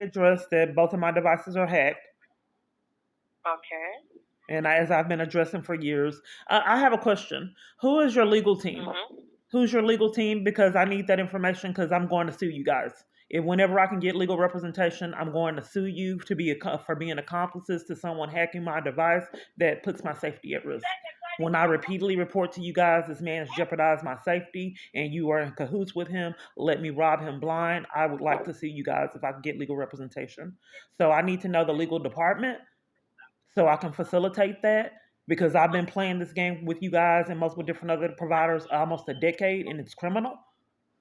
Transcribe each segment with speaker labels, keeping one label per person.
Speaker 1: address that both of my devices are hacked,
Speaker 2: Okay.
Speaker 1: and as I've been addressing for years. I have a question. Who is your legal team?
Speaker 2: Mm-hmm.
Speaker 1: Who's your legal team? Because I need that information because I'm going to sue you guys. If whenever I can get legal representation, I'm going to sue you to be for being accomplices to someone hacking my device that puts my safety at risk. When I repeatedly report to you guys this man has jeopardized my safety and you are in cahoots with him, let me rob him blind, I would like to see you guys if I can get legal representation. So I need to know the legal department so I can facilitate that because I've been playing this game with you guys and multiple different other providers almost a decade and it's criminal.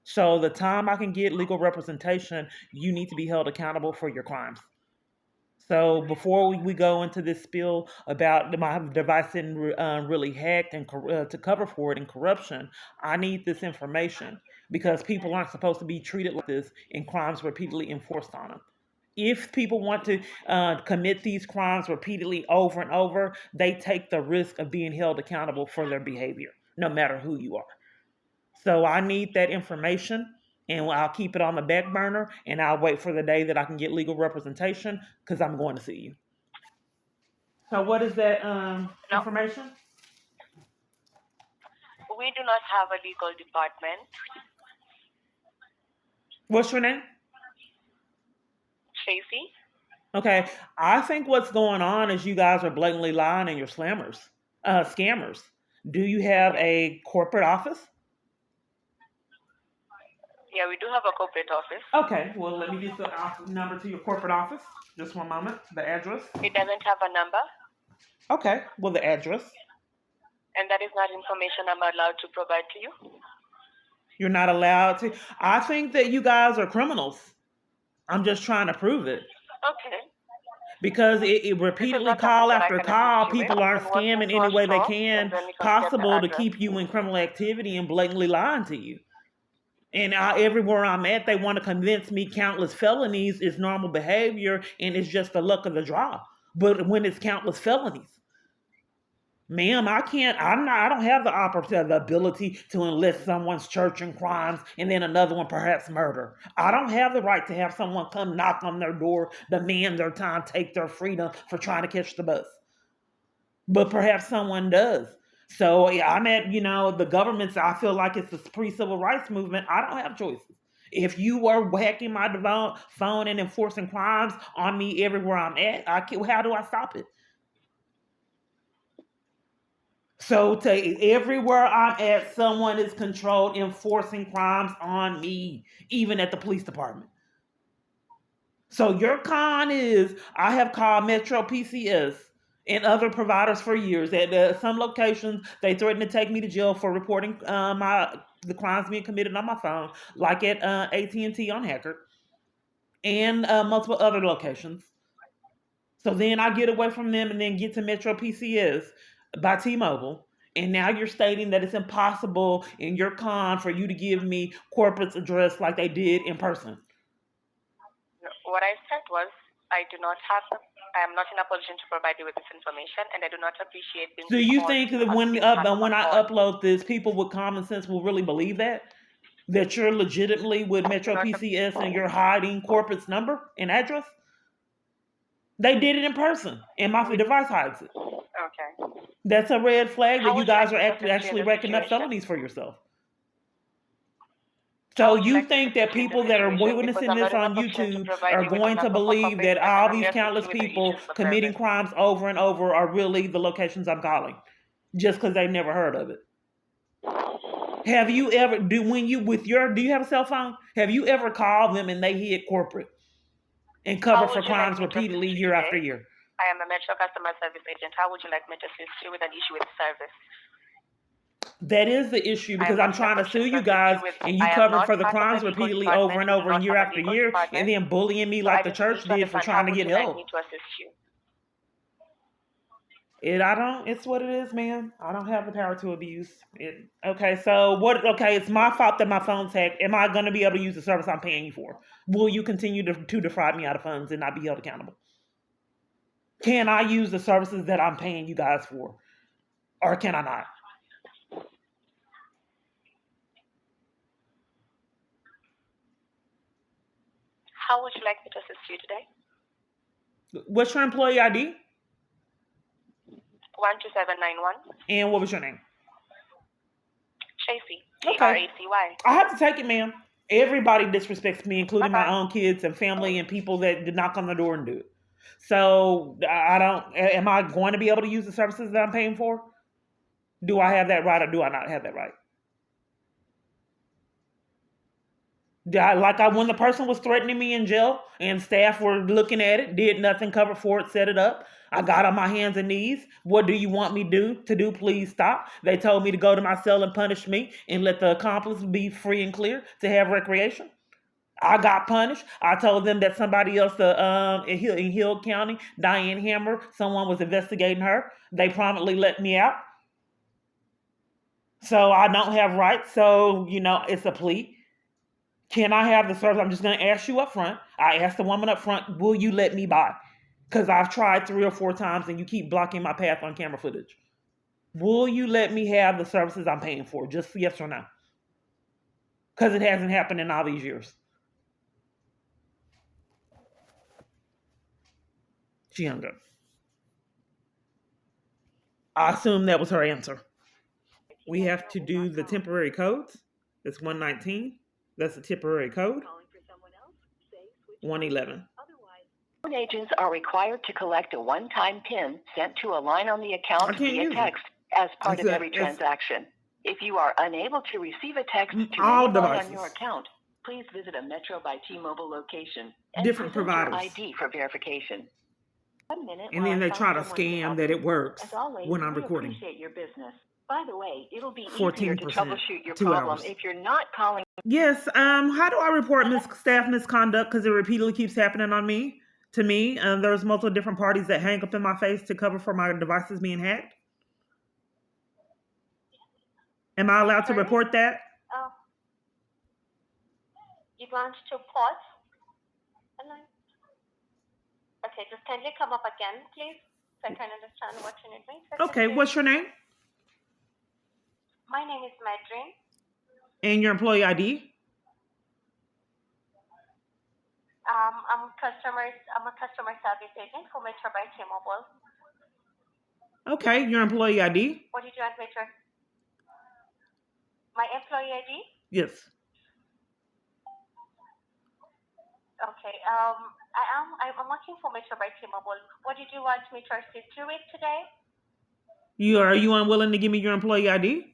Speaker 1: So the time I can get legal representation, you need to be held accountable for your crimes. So before we go into this spiel about my device getting really hacked and to cover for it in corruption, I need this information because people aren't supposed to be treated like this and crimes repeatedly enforced on them. If people want to commit these crimes repeatedly over and over, they take the risk of being held accountable for their behavior, no matter who you are. So I need that information and I'll keep it on the back burner and I'll wait for the day that I can get legal representation because I'm going to see you. So what is that
Speaker 2: No,
Speaker 1: information?
Speaker 2: we do not have a legal department.
Speaker 1: What's your name?
Speaker 2: Tracy?
Speaker 1: Okay, I think what's going on is you guys are blatantly lying and you're scammers. Do you have
Speaker 2: Yes.
Speaker 1: a corporate office?
Speaker 2: Yeah, we do have a corporate office.
Speaker 1: Okay, well, let me get the number to your corporate office. Just one moment. The address.
Speaker 2: It doesn't have a number,
Speaker 1: Okay, well, the address.
Speaker 2: and that is not information I'm allowed to provide to you.
Speaker 1: You're not allowed to. I think that you guys are criminals. I'm just trying to prove it.
Speaker 2: Okay.
Speaker 1: Because it
Speaker 2: This is
Speaker 1: repeatedly
Speaker 2: not something
Speaker 1: call
Speaker 2: that I
Speaker 1: after
Speaker 2: can assist
Speaker 1: call,
Speaker 2: you with.
Speaker 1: people
Speaker 2: You've
Speaker 1: are
Speaker 2: been working
Speaker 1: scamming
Speaker 2: to a
Speaker 1: any way they
Speaker 2: store, and
Speaker 1: can
Speaker 2: then we can get the
Speaker 1: possible to
Speaker 2: address.
Speaker 1: keep you in criminal activity and blatantly lying to you. And everywhere I'm at, they want to convince me countless felonies is normal behavior and it's just the luck of the draw. But when it's countless felonies, ma'am, I can't. I'm not. I don't have the opportunity, the ability to enlist someone's church in crimes and then another one perhaps murder. I don't have the right to have someone come knock on their door, demand their time, take their freedom for trying to catch the bus. But perhaps someone does. So yeah, I'm at the government's. I feel like it's the pre-civil rights movement. I don't have choices. If you are hacking my phone and enforcing crimes on me everywhere I'm at, how do I stop it? So to everywhere I'm at, someone is controlled enforcing crimes on me, even at the police department. So your con is I have called Metro PCS and other providers for years. At some locations, they threaten to take me to jail for reporting the crimes being committed on my phone, like at AT&T on Hacker and multiple other locations. So then I get away from them and then get to Metro PCS by T-Mobile. And now you're stating that it's impossible in your con for you to give me corporate's address like they did in person.
Speaker 2: What I said was, I do not have the, I am not in a position to provide you with this information, and I do not appreciate being
Speaker 1: Do you
Speaker 2: called
Speaker 1: think that
Speaker 2: on behalf of a
Speaker 1: when I
Speaker 2: call.
Speaker 1: upload this, people with common sense will really believe that you're legitimately with
Speaker 2: I do
Speaker 1: Metro
Speaker 2: not.
Speaker 1: PCS and you're hiding corporate's number and address? They did it in person, and my device hides it.
Speaker 2: Okay.
Speaker 1: That's a red flag that
Speaker 2: How
Speaker 1: you
Speaker 2: would you
Speaker 1: guys
Speaker 2: like
Speaker 1: are
Speaker 2: me to assist you in
Speaker 1: actually
Speaker 2: this
Speaker 1: racking up
Speaker 2: situation?
Speaker 1: felonies for yourself.
Speaker 2: How
Speaker 1: So
Speaker 2: would you
Speaker 1: you
Speaker 2: like me to
Speaker 1: think that
Speaker 2: assist you in this
Speaker 1: people that are
Speaker 2: situation? Because
Speaker 1: witnessing
Speaker 2: I'm
Speaker 1: this
Speaker 2: not in a
Speaker 1: on
Speaker 2: position to
Speaker 1: YouTube
Speaker 2: provide
Speaker 1: are
Speaker 2: you with a
Speaker 1: going to
Speaker 2: number for
Speaker 1: believe
Speaker 2: corporate.
Speaker 1: that
Speaker 2: I can
Speaker 1: all
Speaker 2: only
Speaker 1: these
Speaker 2: assist
Speaker 1: countless
Speaker 2: you with the
Speaker 1: people
Speaker 2: issues for
Speaker 1: committing
Speaker 2: service.
Speaker 1: crimes over and over are really the locations I'm calling, just because they've never heard of it? Have you ever do you have a cell phone? Have you ever called them and they hit corporate and
Speaker 2: How
Speaker 1: cover for
Speaker 2: would you like
Speaker 1: crimes
Speaker 2: me to assist
Speaker 1: repeatedly
Speaker 2: you
Speaker 1: year
Speaker 2: today?
Speaker 1: after year?
Speaker 2: I am a Metro customer service agent. How would you like me to assist you with an issue with service?
Speaker 1: That is the issue
Speaker 2: I am
Speaker 1: because I'm
Speaker 2: not in a
Speaker 1: trying to sue
Speaker 2: position to
Speaker 1: you
Speaker 2: assist
Speaker 1: guys
Speaker 2: you with.
Speaker 1: and you
Speaker 2: I am
Speaker 1: cover
Speaker 2: not
Speaker 1: for the
Speaker 2: part of the
Speaker 1: crimes
Speaker 2: legal
Speaker 1: repeatedly over
Speaker 2: department.
Speaker 1: and
Speaker 2: We do
Speaker 1: over and
Speaker 2: not
Speaker 1: year
Speaker 2: have a
Speaker 1: after
Speaker 2: legal
Speaker 1: year and
Speaker 2: department.
Speaker 1: then bullying me
Speaker 2: So I
Speaker 1: like the
Speaker 2: just need
Speaker 1: church
Speaker 2: to
Speaker 1: did for
Speaker 2: understand how
Speaker 1: trying to
Speaker 2: would
Speaker 1: get
Speaker 2: you like
Speaker 1: help.
Speaker 2: me to assist you?
Speaker 1: It's what it is, man. I don't have the power to abuse it. Okay, so what? Okay, it's my fault that my phone's hacked. Am I going to be able to use the service I'm paying you for? Will you continue to defraud me out of funds and not be held accountable? Can I use the services that I'm paying you guys for, or can I not?
Speaker 2: How would you like me to assist you today?
Speaker 1: What's your employee ID?
Speaker 2: 12791.
Speaker 1: And what was your name?
Speaker 2: Tracy.
Speaker 1: Okay.
Speaker 2: Tracy.
Speaker 1: I have to take it, ma'am. Everybody disrespects me, including my
Speaker 2: Okay.
Speaker 1: own kids and family and people that did knock on the door and do it. So I don't. Am I going to be able to use the services that I'm paying for? Do I have that right or do I not have that right? When the person was threatening me in jail and staff were looking at it, did nothing, covered for it, set it up. I got on my hands and knees. What do you want me to do? Please stop. They told me to go to my cell and punish me and let the accomplice be free and clear to have recreation. I got punished. I told them that somebody else in Hill County, Diane Hammer, someone was investigating her. They promptly let me out. So I don't have rights. So, it's a plea. Can I have the service? I'm just going to ask you up front. I asked the woman up front, will you let me buy? Because I've tried 3 or 4 times and you keep blocking my path on camera footage. Will you let me have the services I'm paying for? Just yes or no. Because it hasn't happened in all these years. She hung up. I assume that was her answer. We have to do the temporary codes. That's 119. That's the temporary code. 111.
Speaker 3: Loan agents are required to collect a one-time PIN sent to a line on the account via text as part of every transaction. If you are unable to receive a text to any line on your account, please visit a Metro by T-Mobile location and
Speaker 1: different
Speaker 3: present
Speaker 1: providers.
Speaker 3: your ID for verification. 1 minute
Speaker 1: And then they try to scam that it works
Speaker 3: As always,
Speaker 1: when I'm
Speaker 3: we
Speaker 1: recording.
Speaker 3: appreciate your business. By the way, it'll be easier
Speaker 1: 14%,
Speaker 3: to troubleshoot your
Speaker 1: 2
Speaker 3: problem
Speaker 1: hours.
Speaker 3: if you're not calling.
Speaker 1: Yes. How do I report staff misconduct? Because it repeatedly keeps happening to me. There's multiple different parties that hang up in my face to cover for my devices being hacked. Am I allowed to report that?
Speaker 2: You want to pause? Okay, just kindly come up again, please, so I can understand what you need me to assist
Speaker 1: Okay,
Speaker 2: you.
Speaker 1: what's your name?
Speaker 2: My name is Madrin.
Speaker 1: And your employee ID?
Speaker 2: I'm a customer service agent for Metro by T-Mobile.
Speaker 1: Okay, your employee ID?
Speaker 2: What did you want me to? My employee ID?
Speaker 1: Yes.
Speaker 2: Okay. I'm working for Metro by T-Mobile. What did you want me to assist you with today?
Speaker 1: Are you unwilling to give me your employee ID?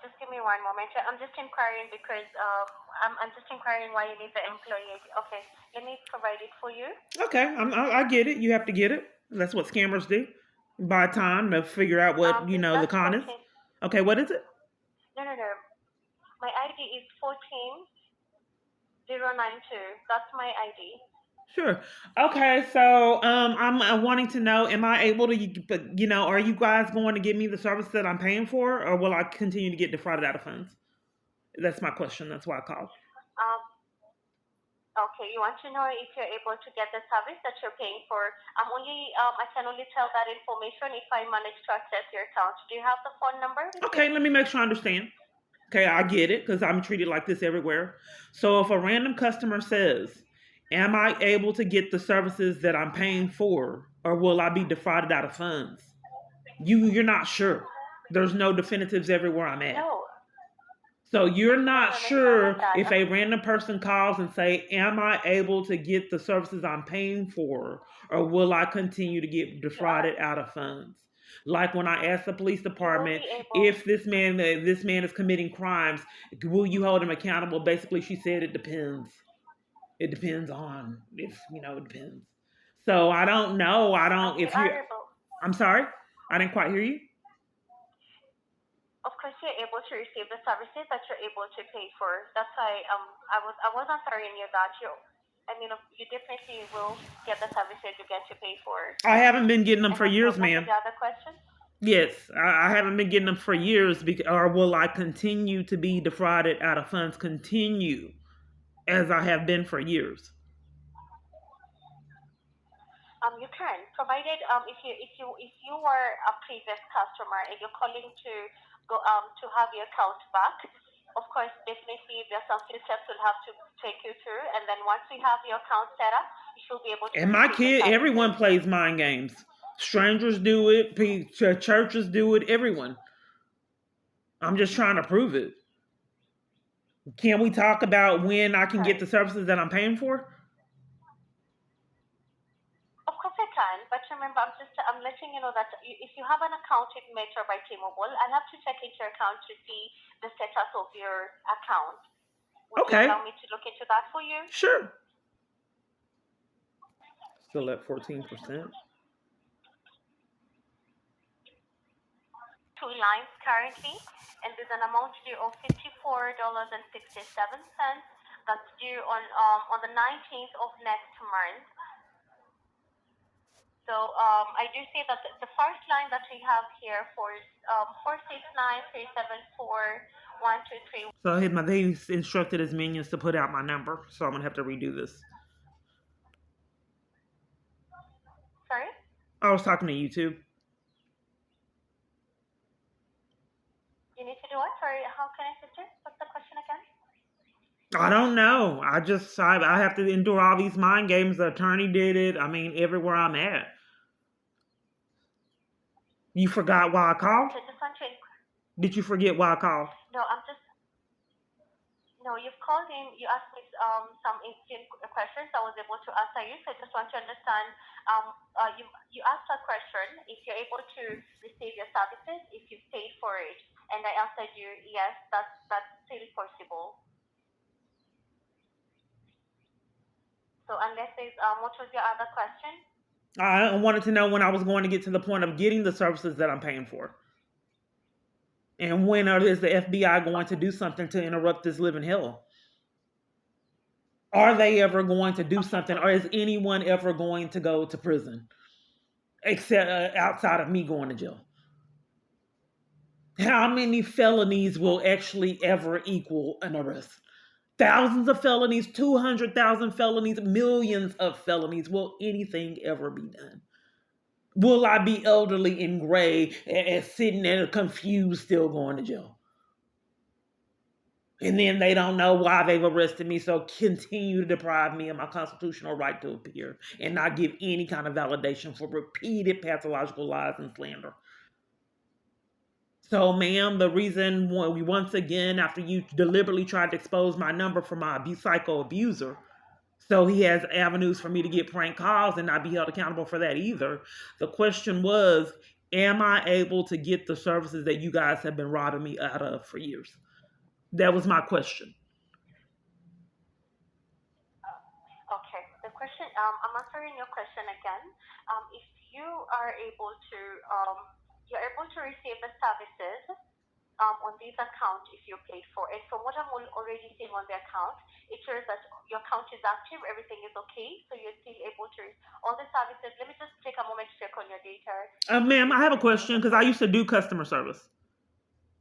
Speaker 2: Just give me one moment. I'm just inquiring because I'm just inquiring why you need the employee ID. Okay, let me provide it for you.
Speaker 1: Okay, I get it. You have to get it. That's what scammers do. Buy time to figure out what the con is. Okay, what is it?
Speaker 2: No. My ID is 14092. That's my ID.
Speaker 1: Sure. Okay, so I'm wanting to know, am I able to, are you guys going to give me the service that I'm paying for, or will I continue to get defrauded out of funds? That's my question. That's why I called.
Speaker 2: Okay, you want to know if you're able to get the service that you're paying for. I can only tell that information if I manage to access your account. Do you have the phone number?
Speaker 1: Okay, let me make sure I understand. Okay, I get it because I'm treated like this everywhere. So if a random customer says, am I able to get the services that I'm paying for, or will I be defrauded out of funds? You're not sure. There's no definitives everywhere I'm at.
Speaker 2: No.
Speaker 1: So you're not sure if a random person calls and say, am I able to get the services I'm paying for, or will I continue to get defrauded out of funds? Like when I asked the police department, if this man is committing crimes, will you hold him accountable? Basically, she said it depends. It depends on it depends. So I don't know. I'm sorry? I didn't quite hear you.
Speaker 2: Of course, you're able to receive the services that you're able to pay for. That's why I was answering you that you definitely will get the services you get to pay for.
Speaker 1: I haven't been getting them for years, ma'am.
Speaker 2: The other question?
Speaker 1: Yes, I haven't been getting them for years, or will I continue to be defrauded out of funds? Continue as I have been for years.
Speaker 2: You can, provided if you were a previous customer and you're calling to go to have your account back, of course, definitely there's some few steps we'll have to take you through, and then once we have your account set up, you should be able to.
Speaker 1: And my kid, everyone plays mind games. Strangers do it. Churches do it. Everyone. I'm just trying to prove it. Can we talk about when I can get the services that I'm paying for?
Speaker 2: Of course I can, but remember, I'm letting you know that if you have an account with Metro by T-Mobile, I'll have to check into your account to see the status of your account. Would you allow me to look into that for you?
Speaker 1: Sure. Still at 14%.
Speaker 2: 2 lines currently, and there's an amount due of $54.67. That's due on the 19th of next month. So I do see that the first line that we have here for 469-374-123.
Speaker 1: So they instructed his minions to put out my number, so I'm gonna have to redo this.
Speaker 2: Sorry?
Speaker 1: I was talking to YouTube.
Speaker 2: You need to do what? Sorry, how can I assist you? What's the question again?
Speaker 1: I don't know. I have to endure all these mind games. The attorney did it. I mean, everywhere I'm at. You forgot why I called? Did you forget why I called?
Speaker 2: No, you've called in. You asked me some questions. I was able to answer you. So I just want to understand. You asked a question if you're able to receive your services if you paid for it, and I answered you yes. That's still possible. So unless there's what was your other question?
Speaker 1: I wanted to know when I was going to get to the point of getting the services that I'm paying for. And when is the FBI going to do something to interrupt this living hell? Are they ever going to do something? Or is anyone ever going to go to prison? Except outside of me going to jail. How many felonies will actually ever equal an arrest? Thousands of felonies, 200,000 felonies, millions of felonies. Will anything ever be done? Will I be elderly and gray and sitting there confused, still going to jail? And then they don't know why they've arrested me, so continue to deprive me of my constitutional right to appear and not give any kind of validation for repeated pathological lies and slander. So, ma'am, the reason once again, after you deliberately tried to expose my number for my psycho abuser, so he has avenues for me to get prank calls and not be held accountable for that either. The question was, am I able to get the services that you guys have been robbing me out of for years? That was my question.
Speaker 2: Okay. The question, I'm answering your question again. If you are able to, you're able to receive the services on this account if you paid for it. From what I'm already seeing on the account, it shows that your account is active, everything is okay, so you're still able to all the services. Let me just take a moment to check on your data.
Speaker 1: Ma'am, I have a question because I used to do customer service.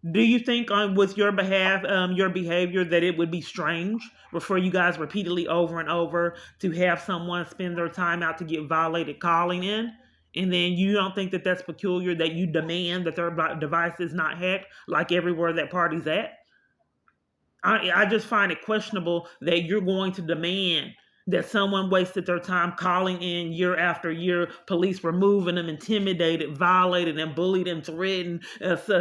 Speaker 1: Do you think with your behalf, your behavior, that it would be strange for you guys repeatedly over and over to have someone spend their time out to get violated calling in? And then you don't think that that's peculiar, that you demand that their device is not hacked like everywhere that party's at? I just find it questionable that you're going to demand that someone wasted their time calling in year after year, police removing them, intimidated, violated, and bullied and threatened,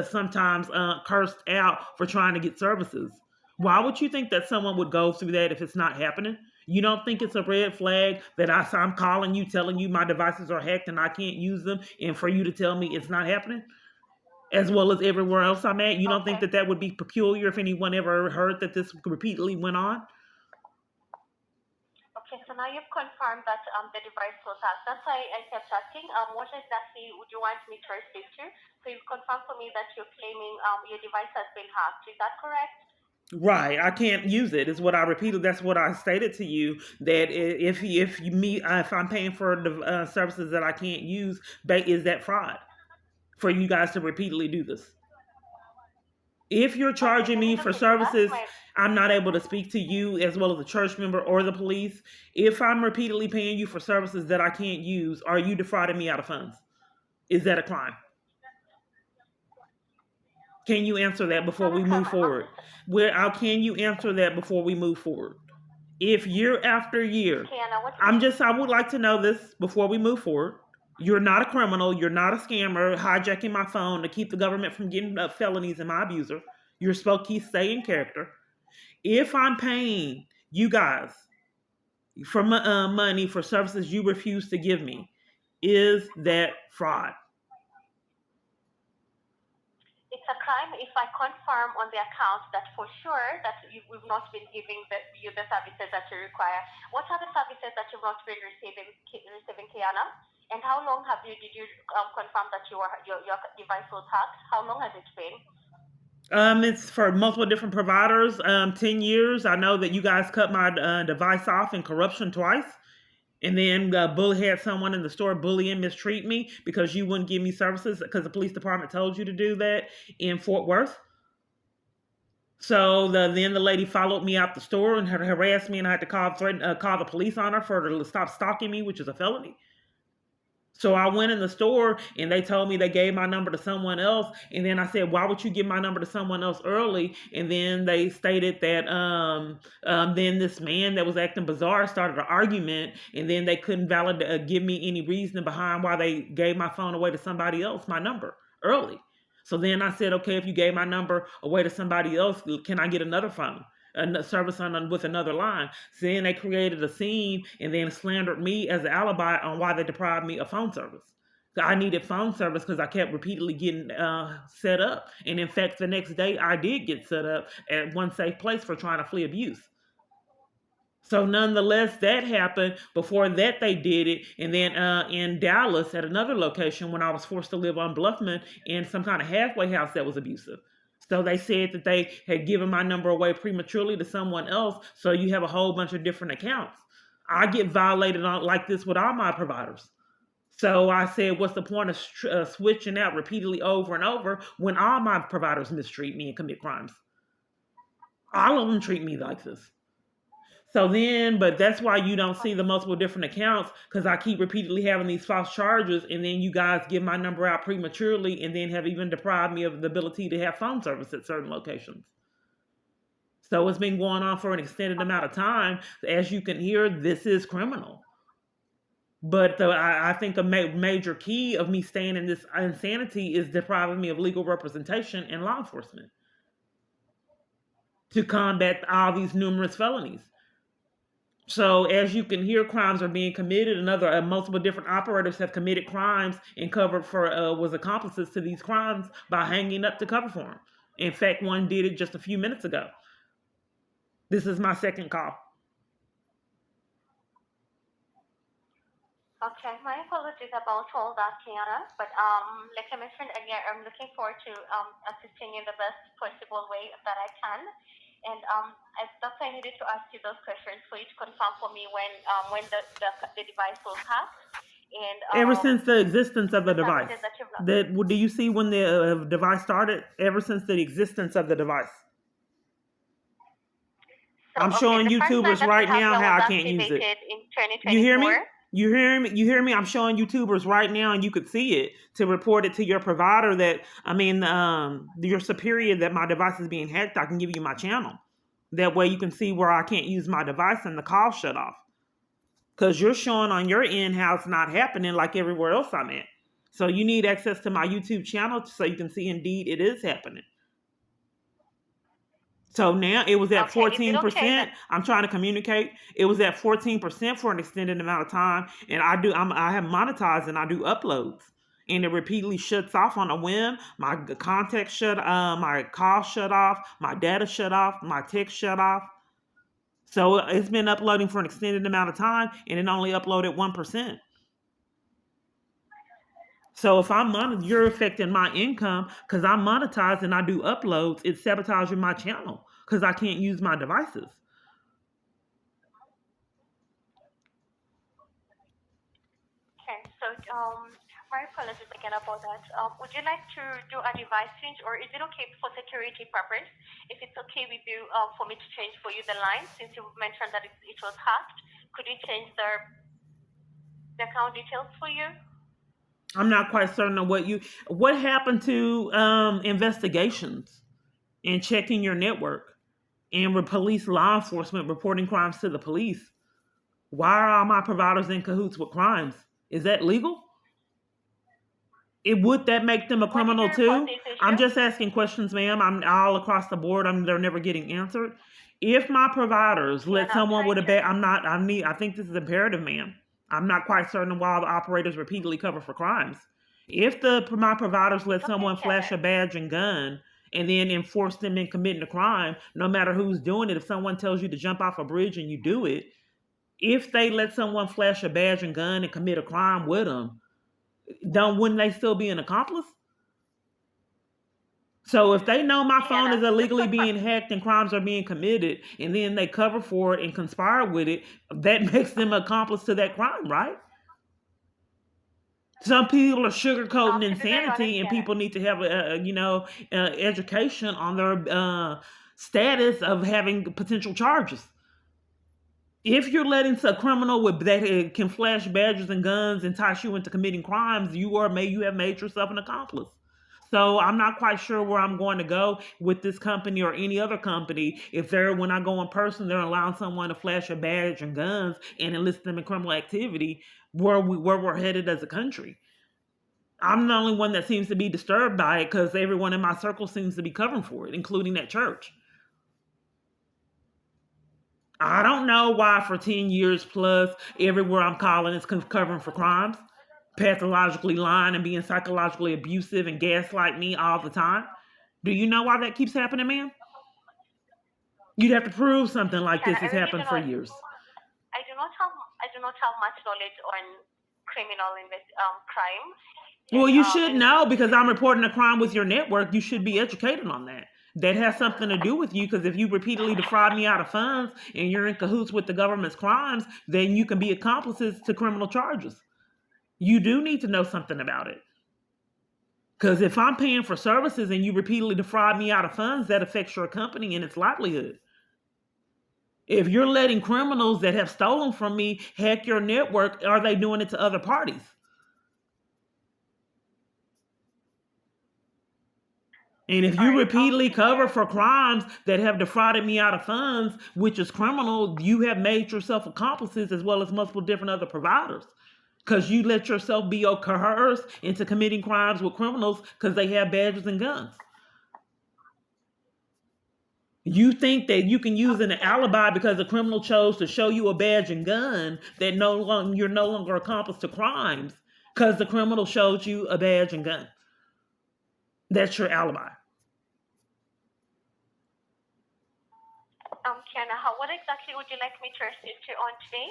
Speaker 1: sometimes cursed out for trying to get services. Why would you think that someone would go through that if it's not happening? You don't think it's a red flag that I'm calling you, telling you my devices are hacked and I can't use them, and for you to tell me it's not happening? As well as everywhere else I'm at, you don't think that would be peculiar if anyone ever heard that this repeatedly went on?
Speaker 2: Okay, so now you've confirmed that the device was hacked. That's why I kept asking, what exactly would you want me to receive to? So you've confirmed for me that you're claiming your device has been hacked. Is that correct?
Speaker 1: Right, I can't use it. Is what I repeated. That's what I stated to you. That if I'm paying for the services that I can't use, is that fraud for you guys to repeatedly do this? If you're charging me for services, I'm not able to speak to you as well as a church member or the police. If I'm repeatedly paying you for services that I can't use, are you defrauding me out of funds? Is that a crime? Can you answer that before we move forward? Can you answer that before we move forward? If year after year, I would like to know this before we move forward. You're not a criminal. You're not a scammer hijacking my phone to keep the government from getting felonies and my abuser. You're supposed to stay in character. If I'm paying you guys for money for services you refuse to give me, is that fraud?
Speaker 2: It's a crime if I confirm on the account that for sure that we've not been giving you the services that you require. What are the services that you've not been receiving, Kiana? And how long did you confirm that your device was hacked? How long has it been?
Speaker 1: It's for multiple different providers. 10 years. I know that you guys cut my device off in corruption twice. And then had someone in the store bully and mistreat me because you wouldn't give me services because the police department told you to do that in Fort Worth. So then the lady followed me out the store and harassed me, and I had to call the police on her for her to stop stalking me, which is a felony. So I went in the store and they told me they gave my number to someone else. And then I said, why would you give my number to someone else early? And then they stated that then this man that was acting bizarre started an argument, and then they couldn't give me any reason behind why they gave my phone away to somebody else, my number, early. So then I said, okay, if you gave my number away to somebody else, can I get another phone? A service with another line. So then they created a scene and then slandered me as an alibi on why they deprived me of phone service. So I needed phone service because I kept repeatedly getting set up. And in fact, the next day I did get set up at one safe place for trying to flee abuse. So nonetheless, that happened. Before that, they did it. And then in Dallas at another location when I was forced to live on Bluffman in some kind of halfway house that was abusive. So they said that they had given my number away prematurely to someone else. So you have a whole bunch of different accounts. I get violated like this with all my providers. So I said, what's the point of switching out repeatedly over and over when all my providers mistreat me and commit crimes? All of them treat me like this. So then, but that's why you don't see the multiple different accounts, because I keep repeatedly having these false charges, and then you guys give my number out prematurely and then have even deprived me of the ability to have phone service at certain locations. So it's been going on for an extended amount of time. As you can hear, this is criminal. But I think a major key of me staying in this insanity is depriving me of legal representation and law enforcement to combat all these numerous felonies. So as you can hear, crimes are being committed, and multiple different operators have committed crimes and covered for was accomplices to these crimes by hanging up to cover for them. In fact, one did it just a few minutes ago. This is my second call.
Speaker 2: Okay, my apologies about all that, Kiana. But like I mentioned earlier, I'm looking forward to assisting in the best possible way that I can. And that's why I needed to ask you those questions for you to confirm for me when the device was hacked. And
Speaker 1: ever since the existence of the device, do you see when the device started? Ever since the existence of the device. So, I'm showing YouTubers right now how I can't use it. You hear me? You hear me? I'm showing YouTubers right now, and you could see it to report it to your provider that, your superior, that my device is being hacked. I can give you my channel. That way you can see where I can't use my device and the call shut off. Because you're showing on your end how it's not happening like everywhere else I'm at. So you need access to my YouTube channel so you can see indeed it is happening. So now it was at 14%. Okay? I'm trying to communicate. It was at 14% for an extended amount of time, and I have monetized and I do uploads, and it repeatedly shuts off on a whim. My contact my call shut off, my data shut off, my text shut off. So it's been uploading for an extended amount of time, and it only uploaded 1%. So if you're affecting my income because I'm monetized and I do uploads, it's sabotaging my channel because I can't use my devices.
Speaker 2: Okay, so my apologies again about that. Would you like to do a device change, or is it okay for security purpose? If it's okay with you, for me to change for you the line, since you mentioned that it was hacked, could you change the account details for you?
Speaker 1: I'm not quite certain of what happened to investigations and checking your network and police law enforcement reporting crimes to the police. Why are all my providers in cahoots with crimes? Is that legal? Would that make them a
Speaker 2: When did you
Speaker 1: criminal
Speaker 2: report
Speaker 1: too?
Speaker 2: this
Speaker 1: I'm
Speaker 2: issue?
Speaker 1: just asking questions, ma'am. I'm all across the board. They're never getting answered. If my providers let
Speaker 2: Kiana, I'm
Speaker 1: someone
Speaker 2: trying
Speaker 1: with a
Speaker 2: to.
Speaker 1: bad, I think this is imperative, ma'am. I'm not quite certain why the operators repeatedly cover for crimes. If my providers let
Speaker 2: Okay,
Speaker 1: someone flash
Speaker 2: Kiana.
Speaker 1: a badge and gun and then enforce them in committing a crime, no matter who's doing it, if someone tells you to jump off a bridge and you do it, if they let someone flash a badge and gun and commit a crime with them, wouldn't they still be an accomplice? So if they know my phone is
Speaker 2: Kiana, just
Speaker 1: illegally
Speaker 2: confirm.
Speaker 1: being hacked and crimes are being committed, and then they cover for it and conspire with it, that makes them accomplice to that crime, right? Some people are sugarcoating
Speaker 2: To be very honest,
Speaker 1: insanity, and
Speaker 2: Kiana.
Speaker 1: people need to have education on their status of having potential charges. If you're letting a criminal that can flash badges and guns entice you into committing crimes, you have made yourself an accomplice. So I'm not quite sure where I'm going to go with this company or any other company. If when I go in person, they're allowing someone to flash a badge and guns and enlist them in criminal activity, where we're headed as a country. I'm the only one that seems to be disturbed by it because everyone in my circle seems to be covering for it, including that church. I don't know why for 10 years plus, everywhere I'm calling is covering for crimes, pathologically lying and being psychologically abusive and gaslight me all the time. Do you know why that keeps happening, ma'am? You'd have to prove something like
Speaker 2: Kiana,
Speaker 1: this
Speaker 2: I
Speaker 1: has
Speaker 2: really do
Speaker 1: happened for
Speaker 2: not.
Speaker 1: years.
Speaker 2: I do not have much knowledge on criminal crime,
Speaker 1: Well,
Speaker 2: and
Speaker 1: you should
Speaker 2: anything
Speaker 1: know
Speaker 2: to
Speaker 1: because
Speaker 2: do.
Speaker 1: I'm reporting a crime with your network. You should be educated on that. That has something to do with you because if you repeatedly defraud me out of funds and you're in cahoots with the government's crimes, then you can be accomplices to criminal charges. You do need to know something about it. Because if I'm paying for services and you repeatedly defraud me out of funds, that affects your company and its livelihood. If you're letting criminals that have stolen from me hack your network, are they doing it to other parties? And if
Speaker 2: All
Speaker 1: you
Speaker 2: right.
Speaker 1: repeatedly cover
Speaker 2: Kiana.
Speaker 1: for crimes that have defrauded me out of funds, which is criminal, you have made yourself accomplices as well as multiple different other providers. Because you let yourself be coerced into committing crimes with criminals because they have badges and guns. You think that you can use an
Speaker 2: Kiana.
Speaker 1: alibi because the criminal chose to show you a badge and gun that you're no longer accomplice to crimes because the criminal showed you a badge and gun. That's your alibi.
Speaker 2: Kiana, what exactly would you like me to assist you on today?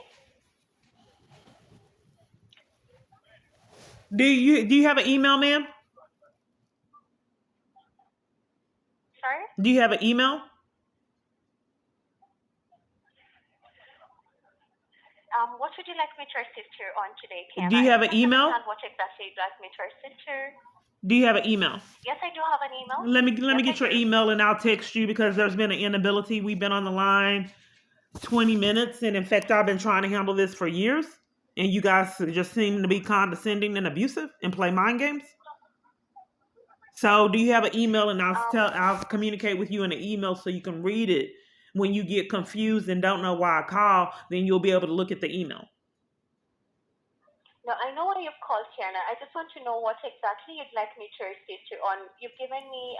Speaker 1: Do you have an email, ma'am?
Speaker 2: Sorry?
Speaker 1: Do you have an email?
Speaker 2: What would you like me to assist you on today,
Speaker 1: Do
Speaker 2: Kiana?
Speaker 1: you
Speaker 2: I
Speaker 1: have
Speaker 2: just
Speaker 1: an
Speaker 2: want to
Speaker 1: email?
Speaker 2: understand what exactly you'd like me to assist you.
Speaker 1: Do you have an email?
Speaker 2: Yes, I do have an email.
Speaker 1: Let me
Speaker 2: Yes,
Speaker 1: get
Speaker 2: I
Speaker 1: your
Speaker 2: do.
Speaker 1: email and I'll text you because there's been an inability. We've been on the line 20 minutes, and in fact, I've been trying to handle this for years, and you guys just seem to be condescending and abusive and play mind games. So, do you have an email? And I'll communicate with you in an email so you can read it. When you get confused and don't know why I call, then you'll be able to look at the email.
Speaker 2: No, I know why you've called, Kiana. I just want to know what exactly you'd like me to assist you on. You've given me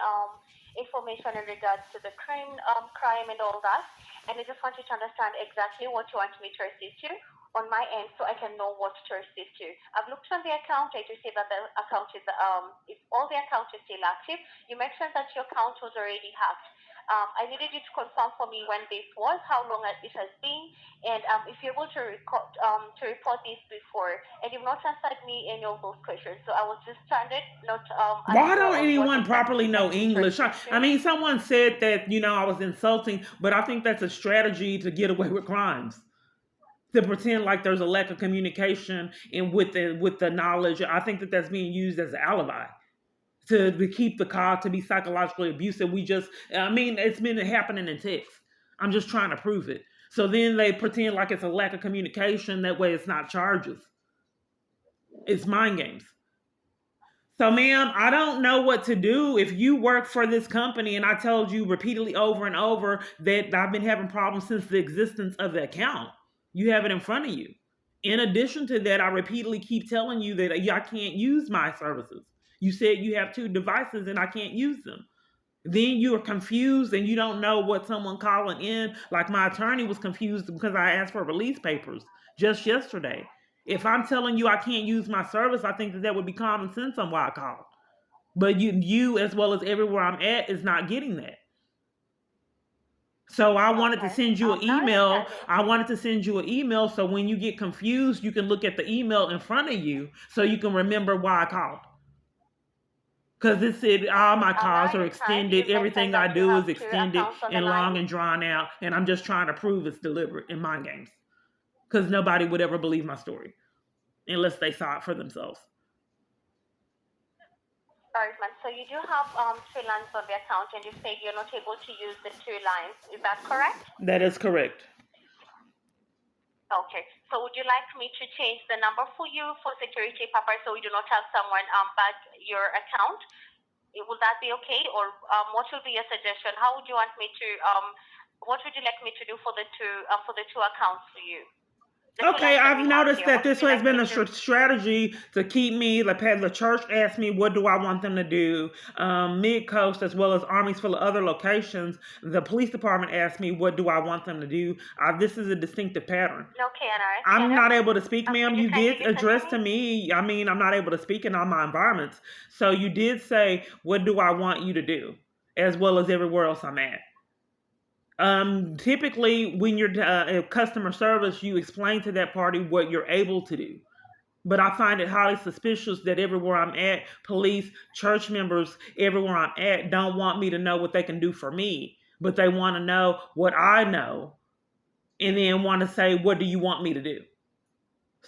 Speaker 2: information in regards to the crime and all that, and I just want you to understand exactly what you want me to assist you on my end, so I can know what to assist you. I've looked on the account. I do see that the account is if all the account is still active. You mentioned that your account was already hacked. I needed you to confirm for me when this was, how long it has been, and if you're able to report this before, and you've not answered me any of those questions. So I was just stranded, not
Speaker 1: Why
Speaker 2: unsure
Speaker 1: don't
Speaker 2: on what
Speaker 1: anyone
Speaker 2: exactly
Speaker 1: properly
Speaker 2: you'd
Speaker 1: know
Speaker 2: like me to
Speaker 1: English?
Speaker 2: assist you.
Speaker 1: I mean, someone said that I was insulting, but I think that's a strategy to get away with crimes. To pretend like there's a lack of communication and with the knowledge. I think that's being used as an alibi to keep the call to be psychologically abusive. It's been happening in text. I'm just trying to prove it. So then they pretend like it's a lack of communication. That way it's not charges. It's mind games. So, ma'am, I don't know what to do. If you work for this company and I told you repeatedly over and over that I've been having problems since the existence of the account, you have it in front of you. In addition to that, I repeatedly keep telling you that I can't use my services. You said you have 2 devices and I can't use them. Then you are confused and you don't know what someone calling in. Like my attorney was confused because I asked for release papers just yesterday. If I'm telling you I can't use my service, I think that would be common sense on why I called. But you as well as everywhere I'm at is not getting that. So I wanted to send you an email. I wanted to send you an email so when you get confused, you can look at the email in front of you so you can remember why I called. Because it said all my calls are extended. Everything I do is extended and long and drawn out. And I'm just trying to prove it's deliberate in mind games. Because nobody would ever believe my story unless they saw it for themselves.
Speaker 2: All right, ma'am. So you do have 2 lines on the account, and you say you're not able to use the 2 lines. Is that correct?
Speaker 1: That is correct.
Speaker 2: Okay. So would you like me to change the number for you for security purposes so we do not have someone bag your account? Would that be okay? Or what would be your suggestion? How would you want me to? What would you like me to do for the 2 accounts for you?
Speaker 1: Okay, I've noticed that this has been a strategy to keep me, like the church asked me, what do I want them to do? Mid-Coast, as well as armies full of other locations, the police department asked me, what do I want them to do? This is a distinctive pattern.
Speaker 2: Okay,
Speaker 1: I'm not able to speak, ma'am. You did address to me, I'm not able to speak in all my environments. So you did say, what do I want you to do? As well as everywhere else I'm at. Typically, when you're customer service, you explain to that party what you're able to do. But I find it highly suspicious that everywhere I'm at, police, church members, everywhere I'm at, don't want me to know what they can do for me, but they want to know what I know, and then want to say, what do you want me to do?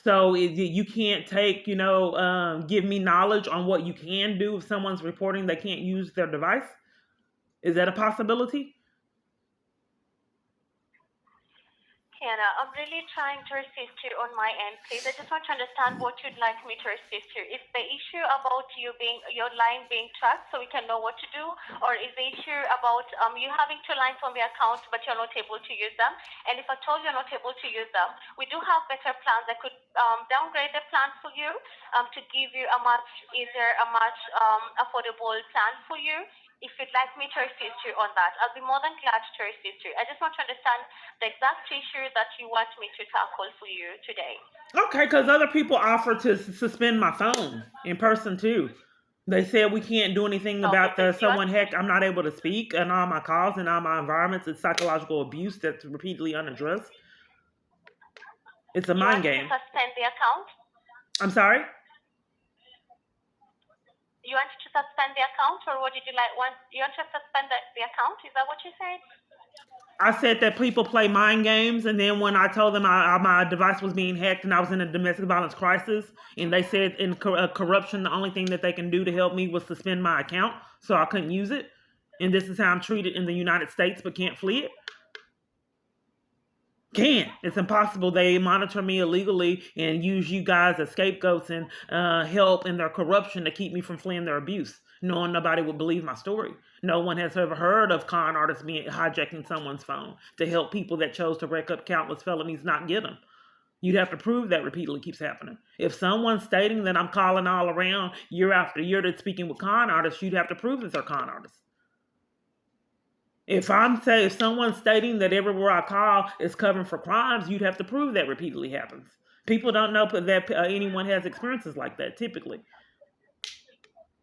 Speaker 1: So you can't take, give me knowledge on what you can do if someone's reporting they can't use their device. Is that a possibility?
Speaker 2: Kiana, I'm really trying to assist you on my end, please. I just want to understand what you'd like me to assist you. Is the issue about your line being tracked so we can know what to do? Or is the issue about you having 2 lines on the account but you're not able to use them? And if at all you're not able to use them, we do have better plans. I could downgrade the plan for you to give you a much affordable plan for you. If you'd like me to assist you on that, I'll be more than glad to assist you. I just want to understand the exact issue that you want me to tackle for you today.
Speaker 1: Okay, because other people offer to suspend my phone in person too. They said we can't do anything about someone hacked. I'm not able to speak in all my calls and all my environments. It's psychological abuse that's repeatedly unaddressed. It's a mind game.
Speaker 2: You want to suspend the account?
Speaker 1: I'm sorry?
Speaker 2: You want to suspend the account, or what did you like? You want to suspend the account? Is that what you said?
Speaker 1: I said that people play mind games, and then when I told them my device was being hacked and I was in a domestic violence crisis, and they said in corruption, the only thing that they can do to help me was suspend my account, so I couldn't use it. And this is how I'm treated in the United States, but can't flee it. Can't. It's impossible. They monitor me illegally and use you guys as scapegoats and help in their corruption to keep me from fleeing their abuse, knowing nobody would believe my story. No one has ever heard of con artists hijacking someone's phone to help people that chose to rack up countless felonies not get them. You'd have to prove that repeatedly keeps happening. If someone's stating that I'm calling all around year after year to speaking with con artists, you'd have to prove that they're con artists. If someone's stating that everywhere I call is covering for crimes, you'd have to prove that repeatedly happens. People don't know that anyone has experiences like that typically.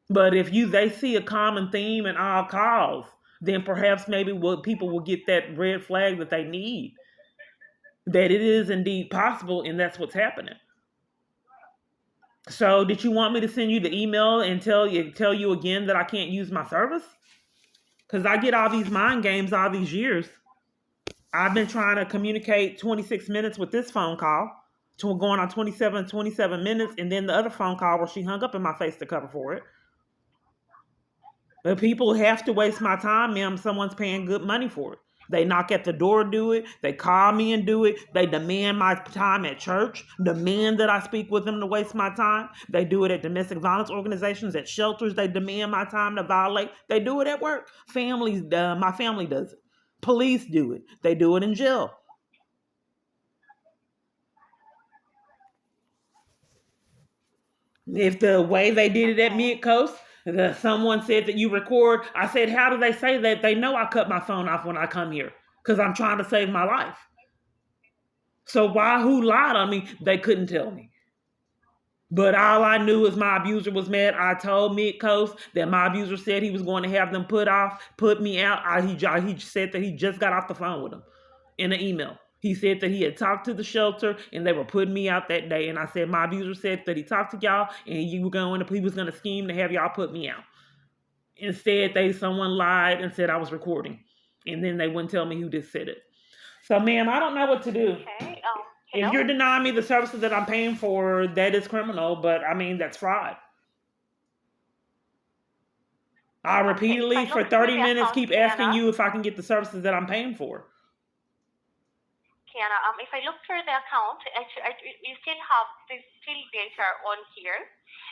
Speaker 1: But if they see a common theme in all calls, then perhaps maybe people will get that red flag that they need. That it is indeed possible, and that's what's happening. So did you want me to send you the email and tell you again that I can't use my service? Because I get all these mind games all these years. I've been trying to communicate 26 minutes with this phone call, going on 27 minutes, and then the other phone call where she hung up in my face to cover for it. But people have to waste my time, ma'am. Someone's paying good money for it. They knock at the door, do it. They call me and do it. They demand my time at church, demand that I speak with them to waste my time. They do it at domestic violence organizations, at shelters. They demand my time to violate. They do it at work. Families, my family does it. Police do it. They do it in jail. If the way they did it at Mid-Coast, someone said that you record, I said, how do they say that? They know I cut my phone off when I come here because I'm trying to save my life. So who lied on me? They couldn't tell me. But all I knew is my abuser was mad. I told Mid-Coast that my abuser said he was going to have them put me out. He said that he just got off the phone with them in an email. He said that he had talked to the shelter and they were putting me out that day. And I said, my abuser said that he talked to y'all and he was going to scheme to have y'all put me out. Instead, someone lied and said I was recording. And then they wouldn't tell me who just said it. So, ma'am, I don't know what to do.
Speaker 2: Okay.
Speaker 1: If you're denying me the services that I'm paying for, that is criminal. But, I mean, that's fraud. I repeatedly, for 30 minutes, keep asking you if I can get the services that I'm paying for.
Speaker 2: Kiana, if I look through the account, you still have this data on here.